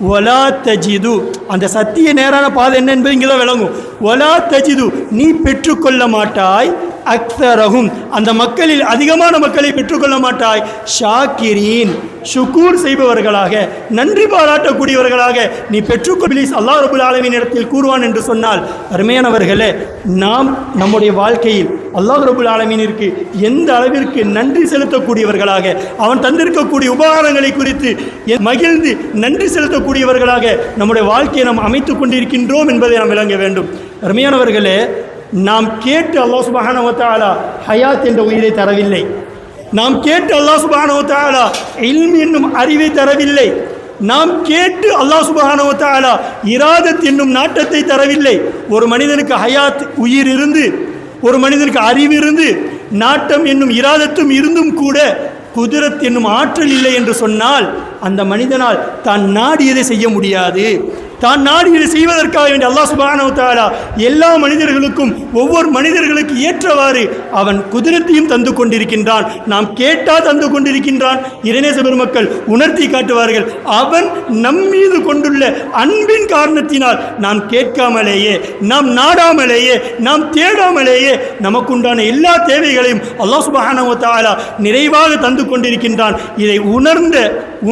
ஒலா தஜிது, அந்த சத்திய நேரான பாதை என்ன என்பது இங்கே தான் விளங்கும். ஒலா தஜிது, நீ பெற்றுக்கொள்ள மாட்டாய், அக்தரஹும், அந்த மக்களில் அதிகமான மக்களை பெற்றுக்கொள்ள மாட்டாய், ஷாக்கிரீன், ஷுக்கூர் செய்பவர்களாக, நன்றி பாராட்டக்கூடியவர்களாக நீ பெற்றுக்கொள்ள அல்லாஹ் ரப்பல் ஆலமீன் இடத்தில் கூறுவான் என்று சொன்னால், அருமையானவர்களே, நாம் நம்முடைய வாழ்க்கையில் அல்லாஹ் ரப்பல் ஆலமீனிற்கு எந்த அளவிற்கு நன்றி செலுத்தக்கூடியவர்களாக, அவன் தந்திருக்கக்கூடிய உபகாரங்களை குறித்து மகிழ்ந்து நன்றி செலுத்தக்கூடியவர்களாக நம்முடைய வாழ்க்கையை நாம் அமைத்துக் கொண்டிருக்கின்றோம் என்பதை நாம் விளங்க வேண்டும். அருமையானவர்களே, நாம் கேட்டு அல்லாஹ் சுப்ஹானஹு வ தஆலா ஹயாத் என்ற உயிரை தரவில்லை. நாம் கேட்டு அல்லாஹ் சுப்ஹானஹு வ தஆலா இல்ம் என்னும் அறிவை தரவில்லை. நாம் கேட்டு அல்லாஹ் சுப்ஹானஹு வ தஆலா இராதத் என்னும் நாட்டத்தை தரவில்லை. ஒரு மனிதனுக்கு ஹயாத் உயிர் இருந்து, ஒரு மனிதனுக்கு அறிவு இருந்து, நாட்டம் என்னும் இராதத்தும் இருந்தும் கூட குதிரத் என்னும் ஆற்றல் இல்லை என்று சொன்னால் அந்த மனிதனால் தான் நாடியதை செய்ய முடியாது. தான் நாடியதை செய்வதற்காக வேண்டிய அல்லாஹ் சுப்ஹானஹு வ தஆலா எல்லா மனிதர்களுக்கும் ஒவ்வொரு மனிதர்களுக்கு ஏற்றவாறு அவன் குதிரத்தையும் தந்து கொண்டிருக்கின்றான். நாம் கேட்டால் தந்து கொண்டிருக்கின்றான். இறைநேச பெருமக்கள் உணர்த்தி காட்டுவார்கள், அவன் நம்மீது கொண்டுள்ள அன்பின் காரணத்தினால் நாம் கேட்காமலேயே, நாம் நாடாமலேயே, நாம் தேடாமலேயே நமக்குண்டான எல்லா தேவைகளையும் அல்லாஹ் சுப்ஹானஹு வ தஆலா நிறைவாக தந்து கொண்டிருக்கின்றான். இதை உணர்ந்த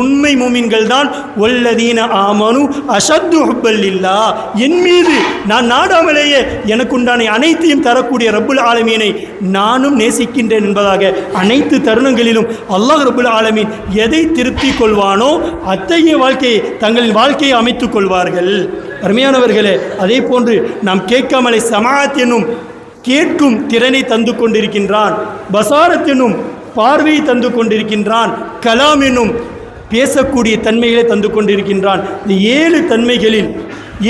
உண்மை மூமின்கள் தான் வல்லதீன ஆமனு அஷத்து ஹுப்பல் லில்லாஹ், என் மீது நான் நாடாமலேயே எனக்குண்டான அனைத்தையும் தரக்கூடிய ரப்புல் ஆலமீனை நானும் நேசிக்கின்றேன் என்பதாக அனைத்து தருணங்களிலும் அல்லாஹ் ரப்புல் ஆலமீன் எதை திருப்தி கொள்வானோ அத்தகைய வாழ்க்கையை தங்களின் வாழ்க்கையை அமைத்துக் கொள்வார்கள். அருமையானவர்களே, அதே போன்று நாம் கேட்காமலே சமாஅத் என்னும் கேட்கும் திறனை தந்து கொண்டிருக்கின்றான். பசாரத் என்னும் பார்வையை தந்து கொண்டிருக்கின்றான். கலாம் என்னும் பேசக்கூடிய தன்மைகளை தந்து கொண்டிருக்கின்றான். இந்த 7 தன்மைகளில்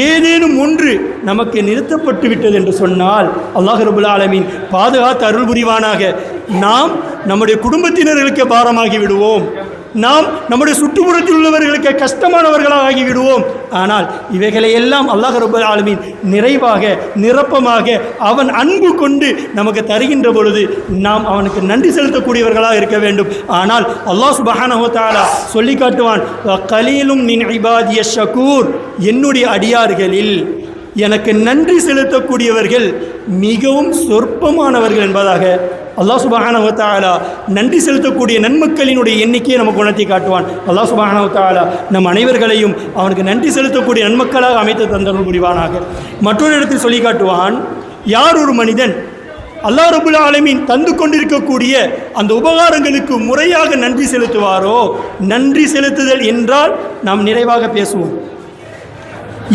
ஏதேனும் ஒன்று நமக்கு நிறுத்தப்பட்டு விட்டது என்று சொன்னால் அல்லாஹ் ரப்புல் ஆலமீன் பாதுகாத்து அருள் புரிவானாக. நாம் நம்முடைய குடும்பத்தினர்களுக்கு பாரமாகி விடுவோம். நாம் நம்முடைய சுற்றுப்புறத்தில் உள்ளவர்களுக்கு கஷ்டமானவர்களாக ஆகிவிடுவோம். ஆனால் இவைகளை எல்லாம் அல்லாஹ் ரப்பல் ஆலமீன் நிறைவாக நிரப்பமாக அவன் அன்பு கொண்டு நமக்கு தருகின்ற பொழுது நாம் அவனுக்கு நன்றி செலுத்தக்கூடியவர்களாக இருக்க வேண்டும். ஆனால் அல்லாஹ் சுப்ஹானஹு வ தஆலா சொல்லி காட்டுவான், கலீலும் மின் இபாதிய ஷகூர், என்னுடைய அடியார்களில் எனக்கு நன்றி செலுத்தக்கூடியவர்கள் மிகவும் சொற்பமானவர்கள் என்பதாக அல்லாஹ் சுப்ஹானஹு வ தஆலா நன்றி செலுத்தக்கூடிய நன்மக்களினுடைய எண்ணிக்கையை நமக்கு உணர்த்தி காட்டுவான். அல்லாஹ் சுப்ஹானஹு வ தஆலா நம் அனைவர்களையும் அவனுக்கு நன்றி செலுத்தக்கூடிய நன்மக்களாக அமைத்து தந்தருள் புரிவானாக. மற்றொரு இடத்தில் சொல்லி காட்டுவான், யார் ஒரு மனிதன் அல்லாஹ் ரப்புல் ஆலமீன் தந்து கொண்டிருக்கக்கூடிய அந்த உபகாரங்களுக்கு முறையாக நன்றி செலுத்துவாரோ, நன்றி செலுத்துதல் என்றால் நாம் நிறைவாக பேசுவோம்.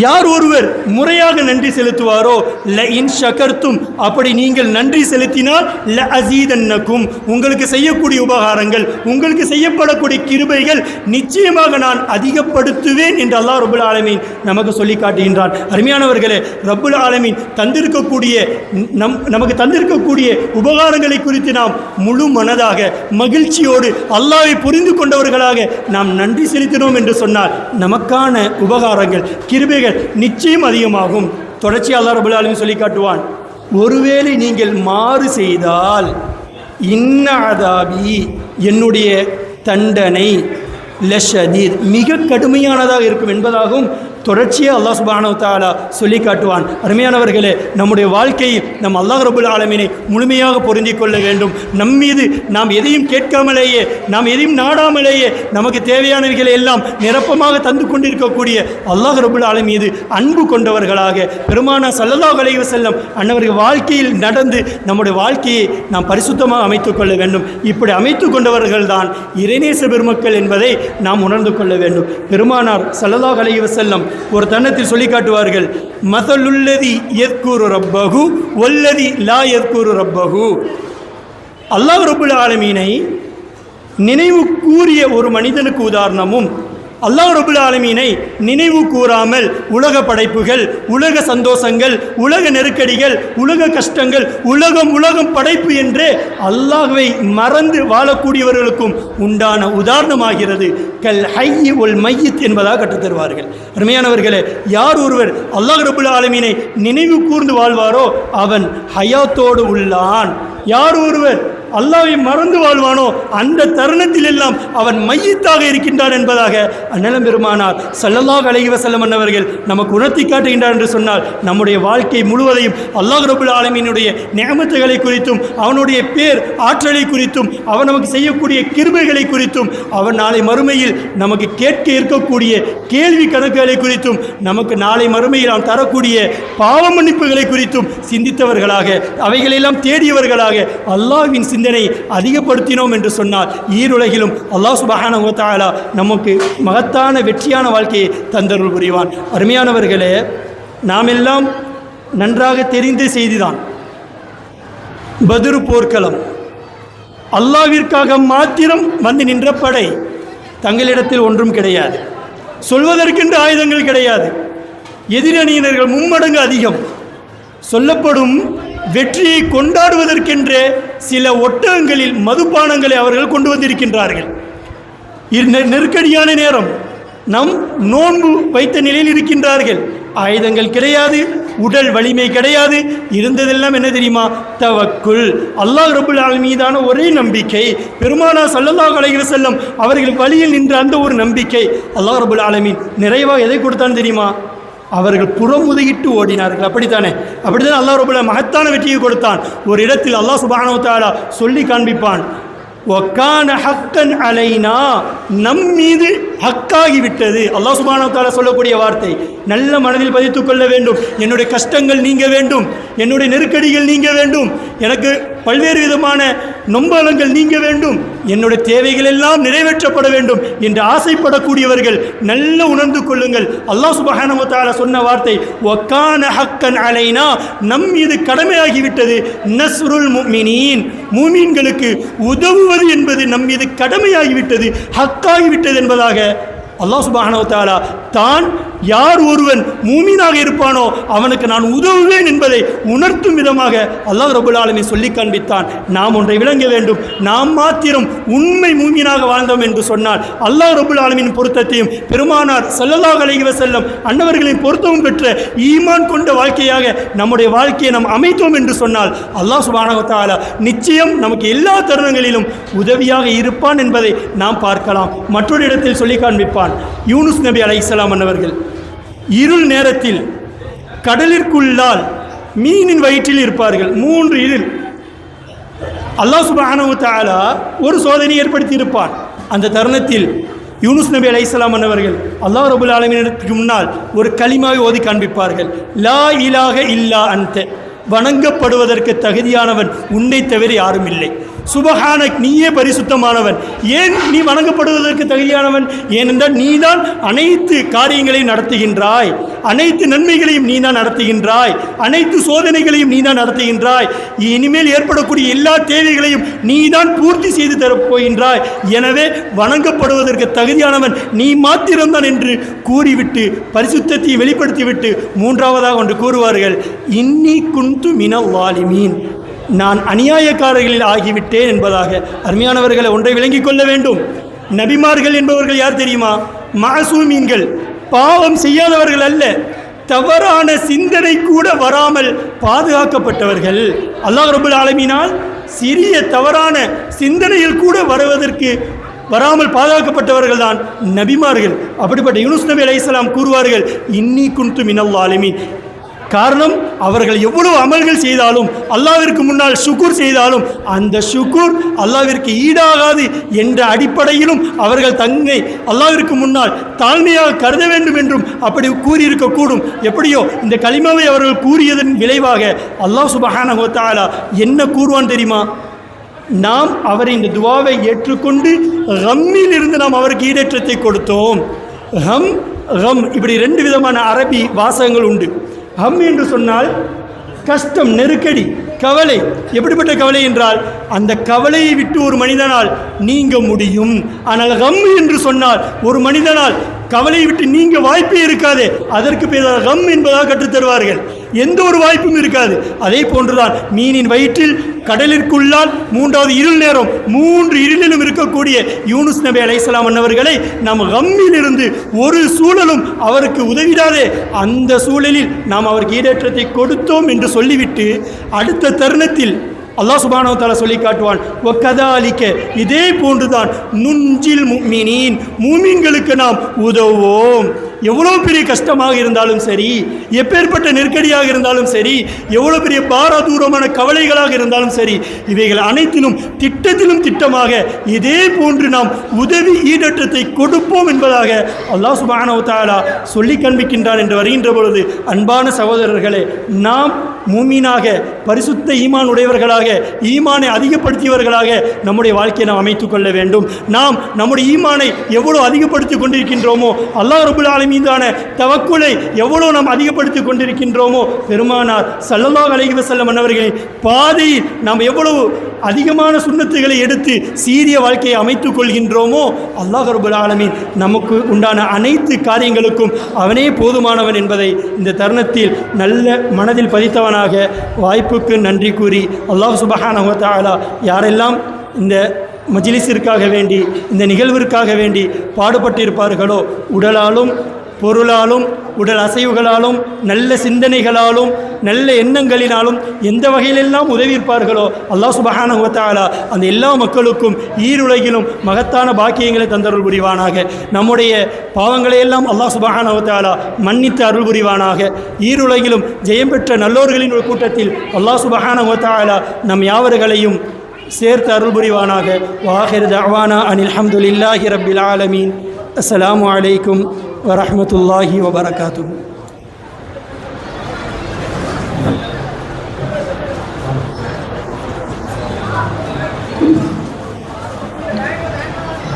யார் ஒருவர் முறையாக நன்றி செலுத்துவாரோ, ல இன் ஷகர்த்தும், அப்படி நீங்கள் நன்றி செலுத்தினால் ல அஸீதன்னக்கும், உங்களுக்கு செய்யக்கூடிய உபகாரங்கள், உங்களுக்கு செய்யப்படக்கூடிய கிருபைகள் நிச்சயமாக நான் அதிகப்படுத்துவேன் என்று அல்லாஹ் ரப்புல் ஆலமீன் நமக்கு சொல்லி காட்டுகின்றான். அருமையானவர்களே, ரப்புல் ஆலமீன் தந்திருக்கக்கூடிய நமக்கு தந்திருக்கக்கூடிய உபகாரங்களை குறித்து நாம் முழு மனதாக மகிழ்ச்சியோடு அல்லாஹ்வை புரிந்து கொண்டவர்களாக நாம் நன்றி செலுத்தினோம் என்று சொன்னால் நமக்கான உபகாரங்கள் கிருபை நிச்சயம் அதிகமாகும். தொடர்ச்சி அல்லாஹ் ரப்பல் ஆலமீன் சொல்லி காட்டுவான், ஒருவேளை நீங்கள் மாறு செய்தால் இன்ன அதாபி, என்னுடைய தண்டனை லஷதீத், மிக கடுமையானதாக இருக்கும் என்பதாகவும் தொடர்ச்சியாக அல்லாஹ் சுப்ஹானஹு வ தஆலா சொல்லி காட்டுவான். அருமையானவர்களே, நம்முடைய வாழ்க்கையில் நம் அல்லாஹ் ரப்புல் ஆலமீனை முழுமையாக பொருந்திக் கொள்ள வேண்டும். நம்மீது நாம் எதையும் கேட்காமலேயே, நாம் எதையும் நாடாமலேயே நமக்கு தேவையானவைகளை எல்லாம் நிரப்பமாக தந்து கொண்டிருக்கக்கூடிய அல்லாஹ் ரப்புல் ஆலமீன் மீது அன்பு கொண்டவர்களாக பெருமானார் ஸல்லல்லாஹு அலைஹி வஸல்லம் அன்னவர்கள் வாழ்க்கையில் நடந்து நம்முடைய வாழ்க்கையை நாம் பரிசுத்தமாக அமைத்துக் கொள்ள வேண்டும். இப்படி அமைத்துக் கொண்டவர்கள் தான் இறைநேச பெருமக்கள் என்பதை நாம் உணர்ந்து கொள்ள வேண்டும். பெருமானார் ஸல்லல்லாஹு அலைஹி வஸல்லம் ஒரு தன்னத்தில் சொல்லி காட்டுவார்கள், மஸலுல்லதி யذ்குரு ரப்பஹு வல்லதி லா யذ்குரு ரப்பஹு, அல்லாஹ் ரப்புல் ஆலமீனை நினைவு கூறிய ஒரு மனிதனுக்கு உதாரணமும், அல்லாஹ் ரப்புல் ஆலமீனை நினைவு கூறாமல் உலக படைப்புகள், உலக சந்தோஷங்கள், உலக நெருக்கடிகள், உலக கஷ்டங்கள், உலகம் படைப்பு என்று அல்லாஹ்வை மறந்து வாழக்கூடியவர்களுக்கும் உண்டான உதாரணமாகிறது. கல் ஹய்யி வல் மையித் என்பதாக கற்றுத்தருவார்கள். அருமையானவர்களே, யார் ஒருவர் அல்லாஹ் ரப்புல் ஆலமீனை நினைவு கூர்ந்து வாழ்வாரோ அவன் ஹயாத்தோடு உள்ளான். யார் ஒருவர் அல்லாஹ்வை மறந்து வாழ்வானோ அந்த தருணத்தில் எல்லாம் அவன் மையத்தாக இருக்கின்றான் என்பதாக அண்ணலம் பெருமானார் ஸல்லல்லாஹு அலைஹி வஸல்லம் அவர்கள் நமக்கு உணர்த்தி காட்டுகின்றார் என்று சொன்னால் நம்முடைய வாழ்க்கை முழுவதையும் அல்லாஹ் ரப்புல் ஆலமீனுடைய நிஅமத்துகளை குறித்தும், அவனுடைய பேர் ஆற்றலை குறித்தும், அவன் நமக்கு செய்யக்கூடிய கிருபைகளை குறித்தும், அவன் நாளை மறுமையில் நமக்கு கேட்க இருக்கக்கூடிய கேள்வி கணக்குகளை குறித்தும், நமக்கு நாளை மறுமையில் அவன் தரக்கூடிய பாவ மன்னிப்புகளை குறித்தும் சிந்தித்தவர்களாக, அவைகளெல்லாம் தேடியவர்களாக அல்லாஹ்வின் சிந்தனை அதிகப்படுத்தினோம் என்று சொன்னால் ஈருலகிலும் அல்லாஹ் சுப்ஹானஹு வ தஆலா நமக்கு மகத்தான வெற்றியான வாழ்க்கையை தந்தருள் புரிவான். அருமையானவர்களே, நாம் எல்லாம் நன்றாக தெரிந்த செய்திதான். பத்ர் போர்க்களம், அல்லாஹ்விற்காக மாத்திரம் வந்து நின்ற படை. தங்களிடத்தில் ஒன்றும் கிடையாது, சொல்வதற்கென்று ஆயுதங்கள் கிடையாது. எதிரணியினர்கள் மும்மடங்கு அதிகம். சொல்லப்படும் வெற்றியை கொண்டாடுவதற்கென்றே சில ஒட்டகங்களில் மதுபானங்களை அவர்கள் கொண்டு வந்திருக்கின்றார்கள். நெருக்கடியான நேரம், நம் நோன்பு வைத்த நிலையில் இருக்கின்றார்கள். ஆயுதங்கள் கிடையாது, உடல் வலிமை கிடையாது. இருந்ததெல்லாம் என்ன தெரியுமா? தவக்குல், அல்லாஹ் ரப்புல் ஆலமீன் மீதான ஒரே நம்பிக்கை. பெருமானார் ஸல்லல்லாஹு அலைஹி வஸல்லம் அவர்கள் வழியில் நின்ற அந்த ஒரு நம்பிக்கை. அல்லாஹ் ரப்புல் ஆலமீன் நிறைவாக எதை கொடுத்தான் தெரியுமா? அவர்கள் புறமுதுகிட்டு ஓடினார்கள். அப்படித்தானே? அப்படித்தான் அல்லாஹ் ரப்புல் ஆலமீன் மகத்தான வெற்றியை கொடுத்தான். ஒரு இடத்தில் அல்லாஹ் சுப்ஹானஹு வ தஆலா சொல்லி காண்பிப்பான், வக்கான ஹக்கன் அலைனா, நம் மீது ஹக்காகிவிட்டது. அல்லாஹ் சுப்ஹானஹு வ தஆலா சொல்லக்கூடிய வார்த்தை நல்ல மனதில் பதித்துக் கொள்ள வேண்டும். என்னுடைய கஷ்டங்கள் நீங்க வேண்டும், என்னுடைய நெருக்கடிகள் நீங்க வேண்டும், எனக்கு பல்வேறு விதமான நொம்பலங்கள் நீங்க வேண்டும், என்னுடைய தேவைகள் எல்லாம் நிறைவேற்றப்பட வேண்டும் என்று ஆசைப்படக்கூடியவர்கள் நல்ல உணர்ந்து கொள்ளுங்கள். அல்லாஹ் சுப்ஹானஹு வ தஆலா சொன்ன வார்த்தை வக்கான ஹக்கன் அலைனா, நம் மீது கடமையாகிவிட்டது. நஸ்ருல் முஃமினீன், மூமீன்களுக்கு உதவுவது என்பது நம் மீது கடமையாகிவிட்டது, ஹக்காகிவிட்டது என்பதாக அல்லாஹ் சுப்ஹானஹு வ தஆலா தான் யார் ஒருவன் மூமீனாக இருப்பானோ அவனுக்கு நான் உதவுவேன் என்பதை உணர்த்தும் விதமாக அல்லாஹ் ரப்புல் ஆலமீன் சொல்லி காண்பித்தான். நாம் ஒன்றை விளங்க வேண்டும், நாம் மாத்திரம் உண்மை மூமீனாக வாழ்ந்தோம் என்று சொன்னால் அல்லாஹ் ரப்புல் ஆலமீன் பொருத்தத்தையும் பெருமானார் ஸல்லல்லாஹு அலைஹி வஸல்லம் அன்னவர்களின் பொருத்தமும் பெற்ற ஈமான் கொண்ட வாழ்க்கையாக நம்முடைய வாழ்க்கையை நாம் அமைத்தோம் என்று சொன்னால் அல்லாஹ் சுப்ஹானஹு வ தஆலா நிச்சயம் நமக்கு எல்லா தருணங்களிலும் உதவியாக இருப்பான் என்பதை நாம் பார்க்கலாம். மற்றொரு இடத்தில் சொல்லி காண்பிப்பான். யூனுஸ் நபி அலைஹிஸ்ஸலாம் அன்னவர்கள் இருள் நேரத்தில் கடலிற்குள்ளால் மீனின் வயிற்றில் இருப்பார்கள். 3 இருள். அல்லாஹ் சுப்ஹானஹு வ தஆலா ஒரு சோதனை ஏற்படுத்தி இருப்பான். அந்த தருணத்தில் யூனுஸ் நபி அலைஹிஸ்ஸலாம் அன்னவர்கள் அல்லாஹ் ரப்புல் ஆலமீனுக்கு முன்னால் ஒரு கலிமாவை ஓதி காண்பிப்பார்கள். லா இலாஹ இல்லா அன்த, வணங்கப்படுவதற்கு தகுதியானவன் உன்னை தவிர யாரும் இல்லை. சுபஹானக், நீயே பரிசுத்தமானவன். ஏன் நீ வணங்கப்படுவதற்கு தகுதியானவன்? ஏனென்றால் நீதான் அனைத்து காரியங்களையும் நடத்துகின்றாய், அனைத்து நன்மைகளையும் நீதான் நடத்துகின்றாய், அனைத்து சோதனைகளையும் நீதான் நடத்துகின்றாய், இனிமேல் ஏற்படக்கூடிய எல்லா தேவைகளையும் நீதான் பூர்த்தி செய்து தரப்போகின்றாய். எனவே வணங்கப்படுவதற்கு தகுதியானவன் நீ மாத்திரம்தான் என்று கூறிவிட்டு பரிசுத்தத்தை வெளிப்படுத்திவிட்டு 3ஆவதாக ஒன்று கூறுவார்கள், இன்னி குந்து மினல் வாலிமீன், நான் அநியாயக்காரர்களில் ஆகிவிட்டேன் என்பதாக. அருமையானவர்களை ஒன்றை விளங்கிக் கொள்ள வேண்டும். நபிமார்கள் என்பவர்கள் யார் தெரியுமா? மாசூமீன்கள், பாவம் செய்யாதவர்கள் அல்ல, தவறான சிந்தனை கூட வராமல் பாதுகாக்கப்பட்டவர்கள். அல்லாஹ் ரப்புல் ஆலமீனால் சிறிய தவறான சிந்தனையில் கூட வராமல் பாதுகாக்கப்பட்டவர்கள் தான் நபிமார்கள். அப்படிப்பட்ட யூனுஸ் நபி அலைஹிஸ்ஸலாம் கூறுவார்கள், இன்னி குன்து மினல் வாலிமீன். காரணம், அவர்கள் எவ்வளவு அமல்கள் செய்தாலும் அல்லாஹ்விற்கு முன்னால் ஷுக்குர் செய்தாலும் அந்த ஷுக்குர் அல்லாஹ்விற்கு ஈடாகாது என்ற அடிப்படையிலும் அவர்கள் தன்னை அல்லாஹ்விற்கு முன்னால் தாழ்மையாக கருத வேண்டும் என்றும் அப்படி கூறியிருக்கக்கூடும். எப்படியோ இந்த கலிமாவை அவர்கள் கூறியதன் விளைவாக அல்லாஹ் சுப்ஹானஹு வ தஆலா என்ன கூறுவான் தெரியுமா? நாம் அவரை இந்த துவாவை ஏற்றுக்கொண்டு கம்மில் இருந்து நாம் அவருக்கு ஈடேற்றத்தை கொடுத்தோம். கம் இப்படி 2 விதமான அரபி வாசகங்கள் உண்டு. ஹம் என்று சொன்னால் கஷ்டம், நெருக்கடி, கவலை. எப்படிப்பட்ட கவலை என்றால் அந்த கவலையை விட்டு ஒரு மனிதனால் நீங்க முடியும். ஆனால் கம் என்று சொன்னால் ஒரு மனிதனால் கவலையை விட்டு நீங்க வாய்ப்பே இருக்காது. அதற்கு பேர் கம் என்பதாக கற்றுத்தருவார்கள். எந்த ஒரு வாய்ப்பும் இருக்காது. அதே போன்றுதான் மீனின் வயிற்றில் கடலிற்குள்ளால் 3வது இருள் நேரம் 3 இருளிலும் இருக்கக்கூடிய யூனுஸ் நபி அலைஹிஸ்ஸலாம் அன்னவர்களை நாம் கம்மில் இருந்து ஒரு சூழலும் அவருக்கு உதவிடாதே அந்த சூழலில் நாம் அவருக்கு ஈடேற்றத்தை கொடுத்தோம் என்று சொல்லிவிட்டு அடுத்த தருணத்தில் அல்லாஹ் சுப்ஹானஹு வ தஆலா சொல்லி காட்டுவான், வகதாலிக, இதே போன்றுதான் நுஞ்சில் முஃமினீன், மூமின்களுக்கு நாம் உதவுவோம். எவ்வளோ பெரிய கஷ்டமாக இருந்தாலும் சரி, எப்பேற்பட்ட நெருக்கடியாக இருந்தாலும் சரி, எவ்வளோ பெரிய பாரதூரமான கவலைகளாக இருந்தாலும் சரி, இவைகள் அனைத்திலும் திட்டத்திலும் திட்டமாக இதே போன்று நாம் உதவி ஈடற்றத்தை கொடுப்போம் என்பதாக அல்லாஹ் சுப்ஹானஹு வ தஆலா சொல்லி காண்பிக்கின்றான் என்று வருகின்ற பொழுது, அன்பான சகோதரர்களே, நாம் மூமீனாக பரிசுத்த ஈமான் உடையவர்களாக, ஈமானை அதிகப்படுத்தியவர்களாக நம்முடைய வாழ்க்கையை நாம் அமைத்துக் கொள்ள வேண்டும். நாம் நம்முடைய ஈமானை எவ்வளோ அதிகப்படுத்தி கொண்டிருக்கின்றோமோ அல்லாஹ் ரப்புல் ஆலமீன் ரஹ்மானின் மீதான தவக்குலை எவ்வளோ நாம் அதிகப்படுத்தி கொண்டிருக்கின்றோமோ, பெருமானார் ஸல்லல்லாஹு அலைஹி வஸல்லம் அவர்களின் பாதையில் நாம் எவ்வளவு அதிகமான சுன்னத்துகளை எடுத்து சீரிய வாழ்க்கையை அமைத்துக் கொள்கின்றோமோ, அல்லாஹ் ரப்பல் ஆலமீன் நமக்கு உண்டான அனைத்து காரியங்களுக்கும் அவனே போதுமானவன் என்பதை இந்த தருணத்தில் நல்ல மனதில் பதித்தவனாக வாய்ப்புக்கு நன்றி கூறி, அல்லாஹ் சுப்ஹானஹு வ தஆலா யாரெல்லாம் இந்த மஜ்லிஸிற்காக வேண்டி, இந்த நிகழ்விற்காக வேண்டி பாடுபட்டிருப்பார்களோ, உடலாலும் பொருளாலும் உடல் அசைவுகளாலும் நல்ல சிந்தனைகளாலும் நல்ல எண்ணங்களினாலும் எந்த வகையிலெல்லாம் உதவியிருப்பார்களோ, அல்லாஹ் சுப்ஹானஹு வ தஆலா அந்த எல்லா மக்களுக்கும் ஈருலகிலும் மகத்தான பாக்கியங்களை தந்தருள் புரிவானாக. நம்முடைய பாவங்களையெல்லாம் அல்லாஹ் சுப்ஹானஹு வ தஆலா மன்னித்து அருள் புரிவானாக. ஈருலகிலும் ஜெயம் பெற்ற நல்லோர்களின் ஒரு கூட்டத்தில் அல்லாஹ் சுப்ஹானஹு வ தஆலா நம் யாவர்களையும் சேர்த்து அருள் புரிவானாக. வாஹிர் தஅவானா அனில் ஹம்துலில்லாஹி ரப்பில் ஆலமீன். அஸ்ஸலாமு அலைக்கும் வரஹ்மத்துல்லாஹி வபரகாத்துஹு.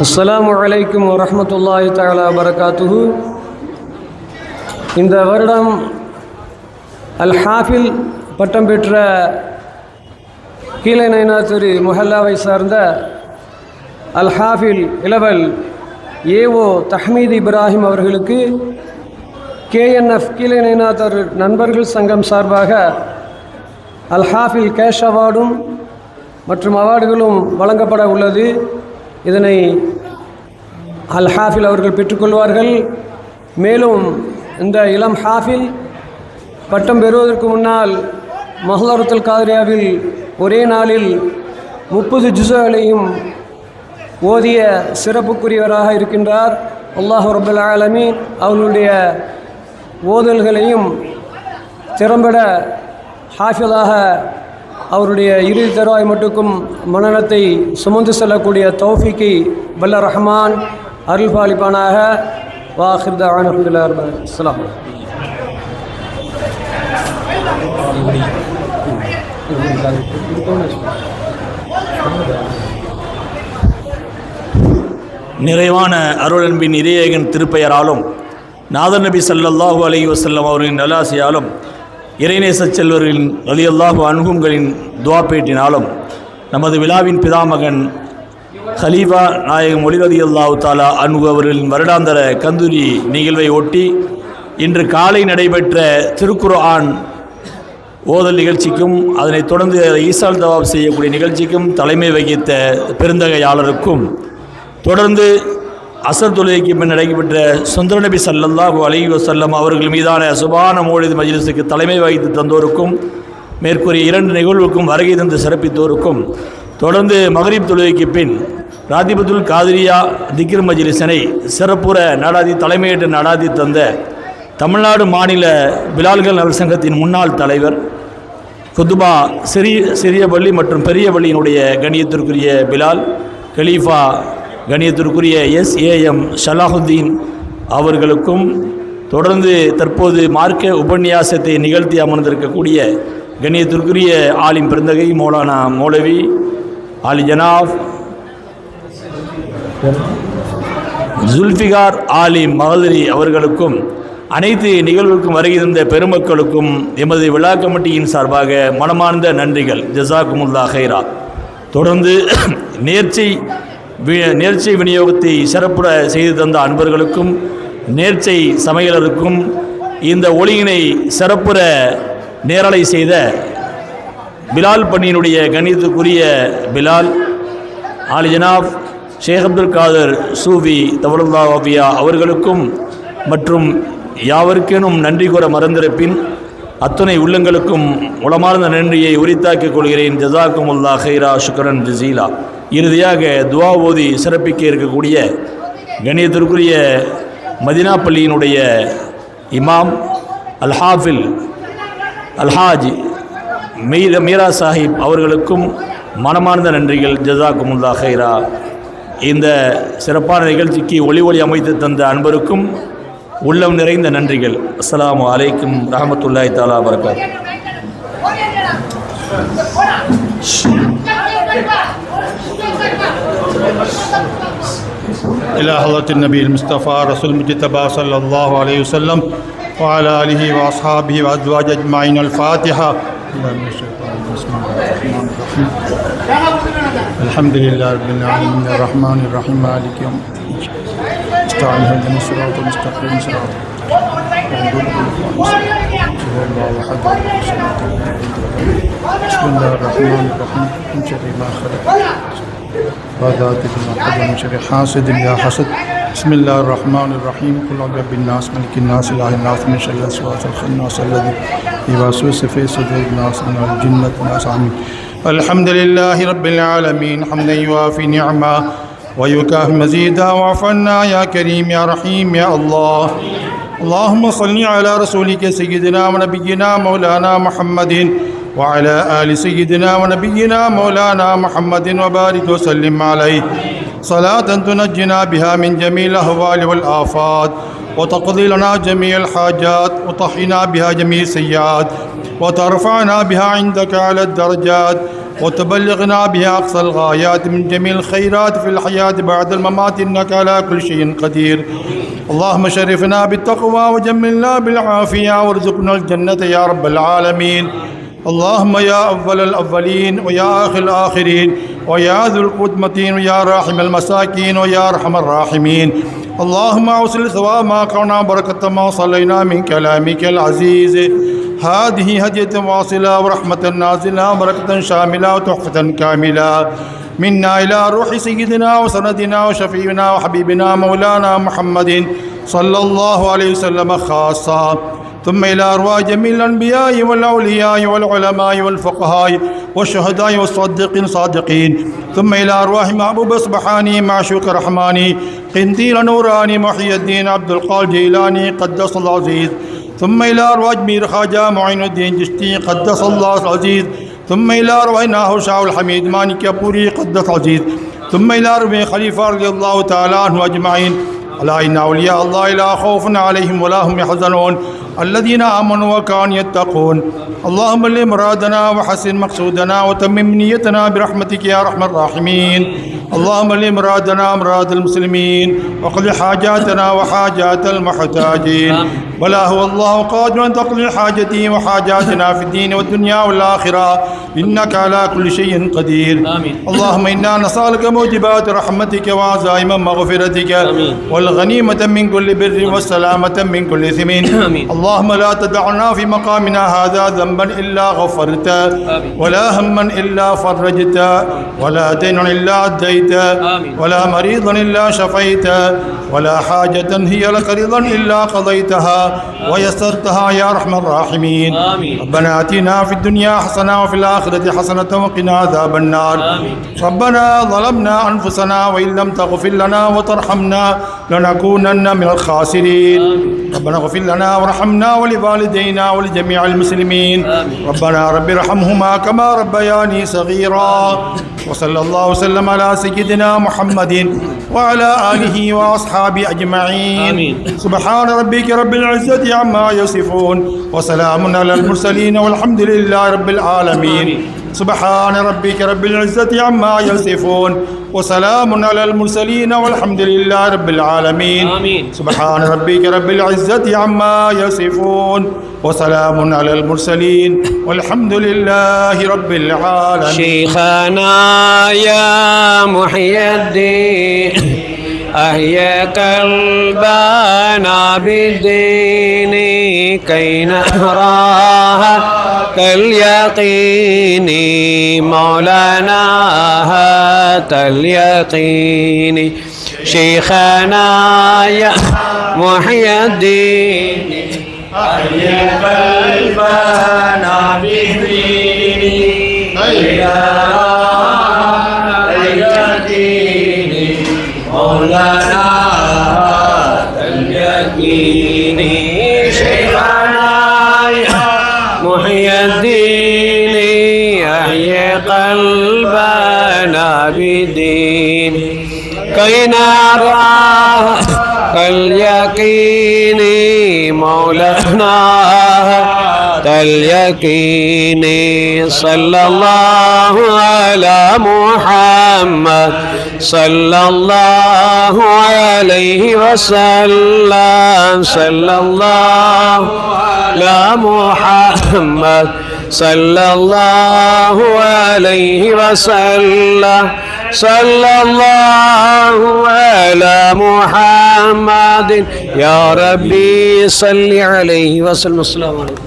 அஸ்ஸலாமு அலைக்கும் வரஹ்மத்துல்லாஹி தஆலா வபரகாத்துஹு. இந்த வருடம் அல் ஹாஃபில் பட்டம் பெற்ற கீழை நைனாத்துரி முஹல்லாவை சார்ந்த அல் ஹாஃபில் இளவல் ஏஓ தஹ்மீத் இப்ராஹிம் அவர்களுக்கு KNF கீழை நைனாத்தர் நண்பர்கள் சங்கம் சார்பாக அல் ஹாஃபில் கேஷ் அவார்டும் மற்றும் அவார்டுகளும் வழங்கப்பட உள்ளது. இதனை அல் ஹாஃபில் அவர்கள் பெற்றுக்கொள்வார்கள். மேலும் இந்த இளம் ஹாஃபில் பட்டம் பெறுவதற்கு முன்னால் மஹ்லரத்துல் காதிரியாவில் ஒரே நாளில் 30 ஜுஸுகளையும் ஓதிய சிறப்புக்குரியவராக இருக்கின்றார். அல்லாஹ் ரப்பல் ஆலமீன் அவர்களுடைய ஓதல்களையும் திறம்பட ஹாஃபிலாக அவருடைய இறுதி தருவாய் மட்டுக்கும் மனநத்தை சுமந்து செல்லக்கூடிய தௌஃபீக்கை வல்ல ரஹ்மான் அருள் பாலிப்பானாக. வாஹிர் தஅவானா அல்ஹம்துலில்லாஹி ரப்பில் ஆலமீன். அஸ்ஸலாமு அலைக்கும். நிறைவான அருளன்பின் இறையேகன் திருப்பெயராலும் நாதர் நபி ஸல்லல்லாஹு அலைஹி வஸல்லம் அவர்களின் நல்லாசியாலும் இறைநேச செல்வர்களின் ரலியல்லாஹு அன்ஹும்களின் துஆப்பேட்டினாலும் நமது விழாவின் பிதாமகன் ஹலீஃபா நாயகம் ஒலி ரலியல்லாஹு தஆலா அன்ஹு அவர்களின் வருடாந்தர கந்தூரி நிகழ்வை ஒட்டி இன்று காலை நடைபெற்ற திருக்குர்ஆன் ஓதல் நிகழ்ச்சிக்கும் அதனைத் தொடர்ந்து ஈசால் தவாப் செய்யக்கூடிய நிகழ்ச்சிக்கும் தலைமை வகித்த பெருந்தகையாளருக்கும், தொடர்ந்து அசர் தொழுகைக்கு பின் நடைபெற்ற சுந்தர நபி ஸல்லல்லாஹு அலைஹி வஸல்லம் அவர்கள் மீதான சுபான மௌலித் மஜ்லிஸுக்கு தலைமை வகித்து தந்தோருக்கும், மேற்கூறிய 2 நிகழ்வுக்கும் வருகை தந்து சிறப்பித்தோருக்கும், தொடர்ந்து மக்ரிப் தொழுகைக்கு பின் ராதிபத்துல் காதிரியா திக்ர் மஜ்லிஸினை சிறப்புற நடாதி தலைமையேற்று நடாதி தந்த தமிழ்நாடு மாநில பிலால்கள் நல சங்கத்தின் முன்னாள் தலைவர், குதுபா சிறிய பள்ளி மற்றும் பெரிய பள்ளியினுடைய கண்ணியத்திற்குரிய பிலால் கலீஃபா கண்ணியத்திற்குரிய SAM ஷலாஹுத்தீன் அவர்களுக்கும், தொடர்ந்து தற்போது மார்க்க உபன்யாசத்தை நிகழ்த்தி அமர்ந்திருக்கக்கூடிய கண்ணியத்திற்குரிய ஆலிம் பெருந்தகை மௌலானா மௌலவி ஆலி ஜனாப் ஜுல்ஃபிகார் ஆலிம் மகதரி அவர்களுக்கும், அனைத்து நிகழ்வுக்கும் வருகை தந்த பெருமக்களுக்கும் எமது விழா கமிட்டியின் சார்பாக மனமார்ந்த நன்றிகள். ஜஸாக்குமுல்லாஹ் ஹைரா. தொடர்ந்து நேர்ச்சை விநியோகத்தை சிறப்புற செய்து தந்த அன்பர்களுக்கும், நேர்ச்சை சமையலருக்கும், இந்த ஒளியினை சிறப்புற நேரலை செய்த பிலால் பணியினுடைய கணிதத்துக்குரிய பிலால் ஆலி ஜனாப் ஷேக் அப்துல் காதர் சூஃபி தவலுல்லாஹ் வஃபியா அவர்களுக்கும் மற்றும் யாவருக்கேனும் நன்றி கூற மறந்திருப்பின் அத்துணை உள்ளங்களுக்கும் உளமார்ந்த நன்றியை உரித்தாக்கிக் கொள்கிறேன். ஜஸாக்குமுல்லாஹ் ஹைரா ஷுக்ரன் ஜஸீலா. இறுதியாக துவா ஓதி சிறப்பிக்க இருக்கக்கூடிய கணியத்திற்குரிய மதினா பள்ளியினுடைய இமாம் அல் ஹாஃபில் அல்ஹாஜ் மீரா சாஹிப் அவர்களுக்கும் மனமார்ந்த நன்றிகள். ஜஸாக்குமுல்லாஹ் ஹைரா. இந்த சிறப்பான நிகழ்ச்சிக்கு ஒளி அமைத்து தந்த அன்பருக்கும் உள்ளம் நிறைந்த நன்றிகள். அஸ்ஸலாமு அலைக்கும் ரஹமத்துல்லாஹி தஆலா வபரகாத்துஹு. إلى حضرة النبي المصطفى رسول المجتبى صلى الله عليه وسلم وعلى آله وأصحابه وأزواجه أجمعين. الفاتحة. الحمد لله رب العالمين الرحمن الرحيم مالك يوم الدين استعين اهدنا الصراط المستقيم صراط بسم الله الرحمن الرحيم من شر ما خلق وذات المحب من شر حاسد يا حسد. بسم الله الرحمن الرحيم قل أعوذ برب الناس ملك الناس إله الناس من شر الوسواس الخناس الذي يوسوس في صدور الناس من الجنة والناس. آمين. الحمد لله رب العالمين حمدا يوافي نعمه ويكافئ مزيدا. واعف عنا يا كريم يا رحيم يا الله. اللهم صل على رسولك سيدنا ونبينا مولانا محمد وعلى آل سيدنا ونبينا مولانا محمد وبارك وسلم عليه صلاة تنجنا بها من جميع الأهوال والآفات وتقضي لنا جميع الحاجات وتحينا بها جميع السيئات وترفعنا بها عندك على الدرجات وتبلغنا بها أقصى الغايات من جميع الخيرات في الحياة بعد الممات إنك على كل شيء قدير. اللهم شرفنا بالتقوى وجملنا بالعافية وارزقنا الجنة يا رب العالمين. اللهم يا أول الأولين ويا آخر الآخرين ويا ذو القوة المتين ويا راحم المساكين ويا أرحم الراحمين. اللهم أوصل ثواب ما قرنا بركة ما صلينا من كلامك العزيز. هذه هدية واصلة ورحمة نازلة وبركة شاملة وتحفة كاملة منا إلى روح سيدنا وسندنا وشفيعنا وحبيبنا مولانا محمد صلى الله عليه وسلم خاصة، ثم إلى أرواح جميع الأنبياء والأولياء والعلماء والفقهاء والشهداء والصديقين صادقين، ثم إلى أرواح محبوب سبحاني معشوق رحماني قنديل نوراني محي الدين عبد القادر جيلاني قدس الله العزيز، ثم إلى أرواح مير خواجة معين الدين جشتي قدس الله العزيز، ثم إلى أرواح ناهر شاه الحميد مانك يابوري قدس العزيز، ثم إلى أرواح خليفة رضي الله تعالى عنه أجمعين. ألا إن أولياء الله لا خوف عليهم ولا هم يحزنون الذين آمنوا وكانوا يتقون. اللهم بلغ مرادنا وحسن مقصودنا وتمم نيتنا برحمتك يا أرحم الراحمين. اللهم بلغ مرادنا مراد المسلمين وقضي حاجاتنا وحاجات المحتاجين. ولا هو الله قادر أن تقضي حاجتي وحاجاتنا في الدين والدنيا والآخرة إنك على كل شيء قدير. آمين. اللهم إنا نسألك موجبات رحمتك وعزائم مغفرتك والغنيمة من كل بر والسلامة من كل إثم. اللهم لا تدعنا في مقامنا هذا ذنبا إلا غفرته ولا هما إلا فرجته ولا دينا إلا أديته ولا مريضا إلا شفيته ولا حاجة هي لك رضا إلا قضيتها ويسرتها يا أرحم الراحمين. ربنا آتنا في الدنيا حسنة وفي الآخرة حسنة وقنا عذاب النار. ربنا ظلمنا أنفسنا وإن لم تغفر لنا وترحمنا لنكونن من الخاسرين. ربنا اغفر لنا وارحمنا ولوالدينا ولجميع المسلمين. ربنا رب ارحمهما كما ربياني صغيرا. وصلى الله وسلم على سيدنا محمد وعلى آله وأصحابه أجمعين. سبحان ربك رب العزة عما يصفون وسلام على المرسلين والحمد لله رب العالمين. سبحان ربك رب العزة عما يصفون وسلام على المرسلين والحمد لله رب العالمين. سبحان ربك رب العزة عما يصفون وسلام على المرسلين والحمد لله رب العالمين. شيخنا يا محي الدين أحيا قلبنا بالدين كي نراها كاليقين مولانا هات اليقين. شيخنا يا محي الدين أحيا قلبنا بالدين كي نراها كاليقين مولانا اليقين. شيخنا يا محي الدين أحيا قلبنا بدين كي نراها كاليقين مولانا اليقين صلى الله على محمد صلى الله عليه وسلم صلى الله على محمد صلى الله عليه وسلم صلى الله على محمد يا ربي صل عليه وسلم. السلام عليكم.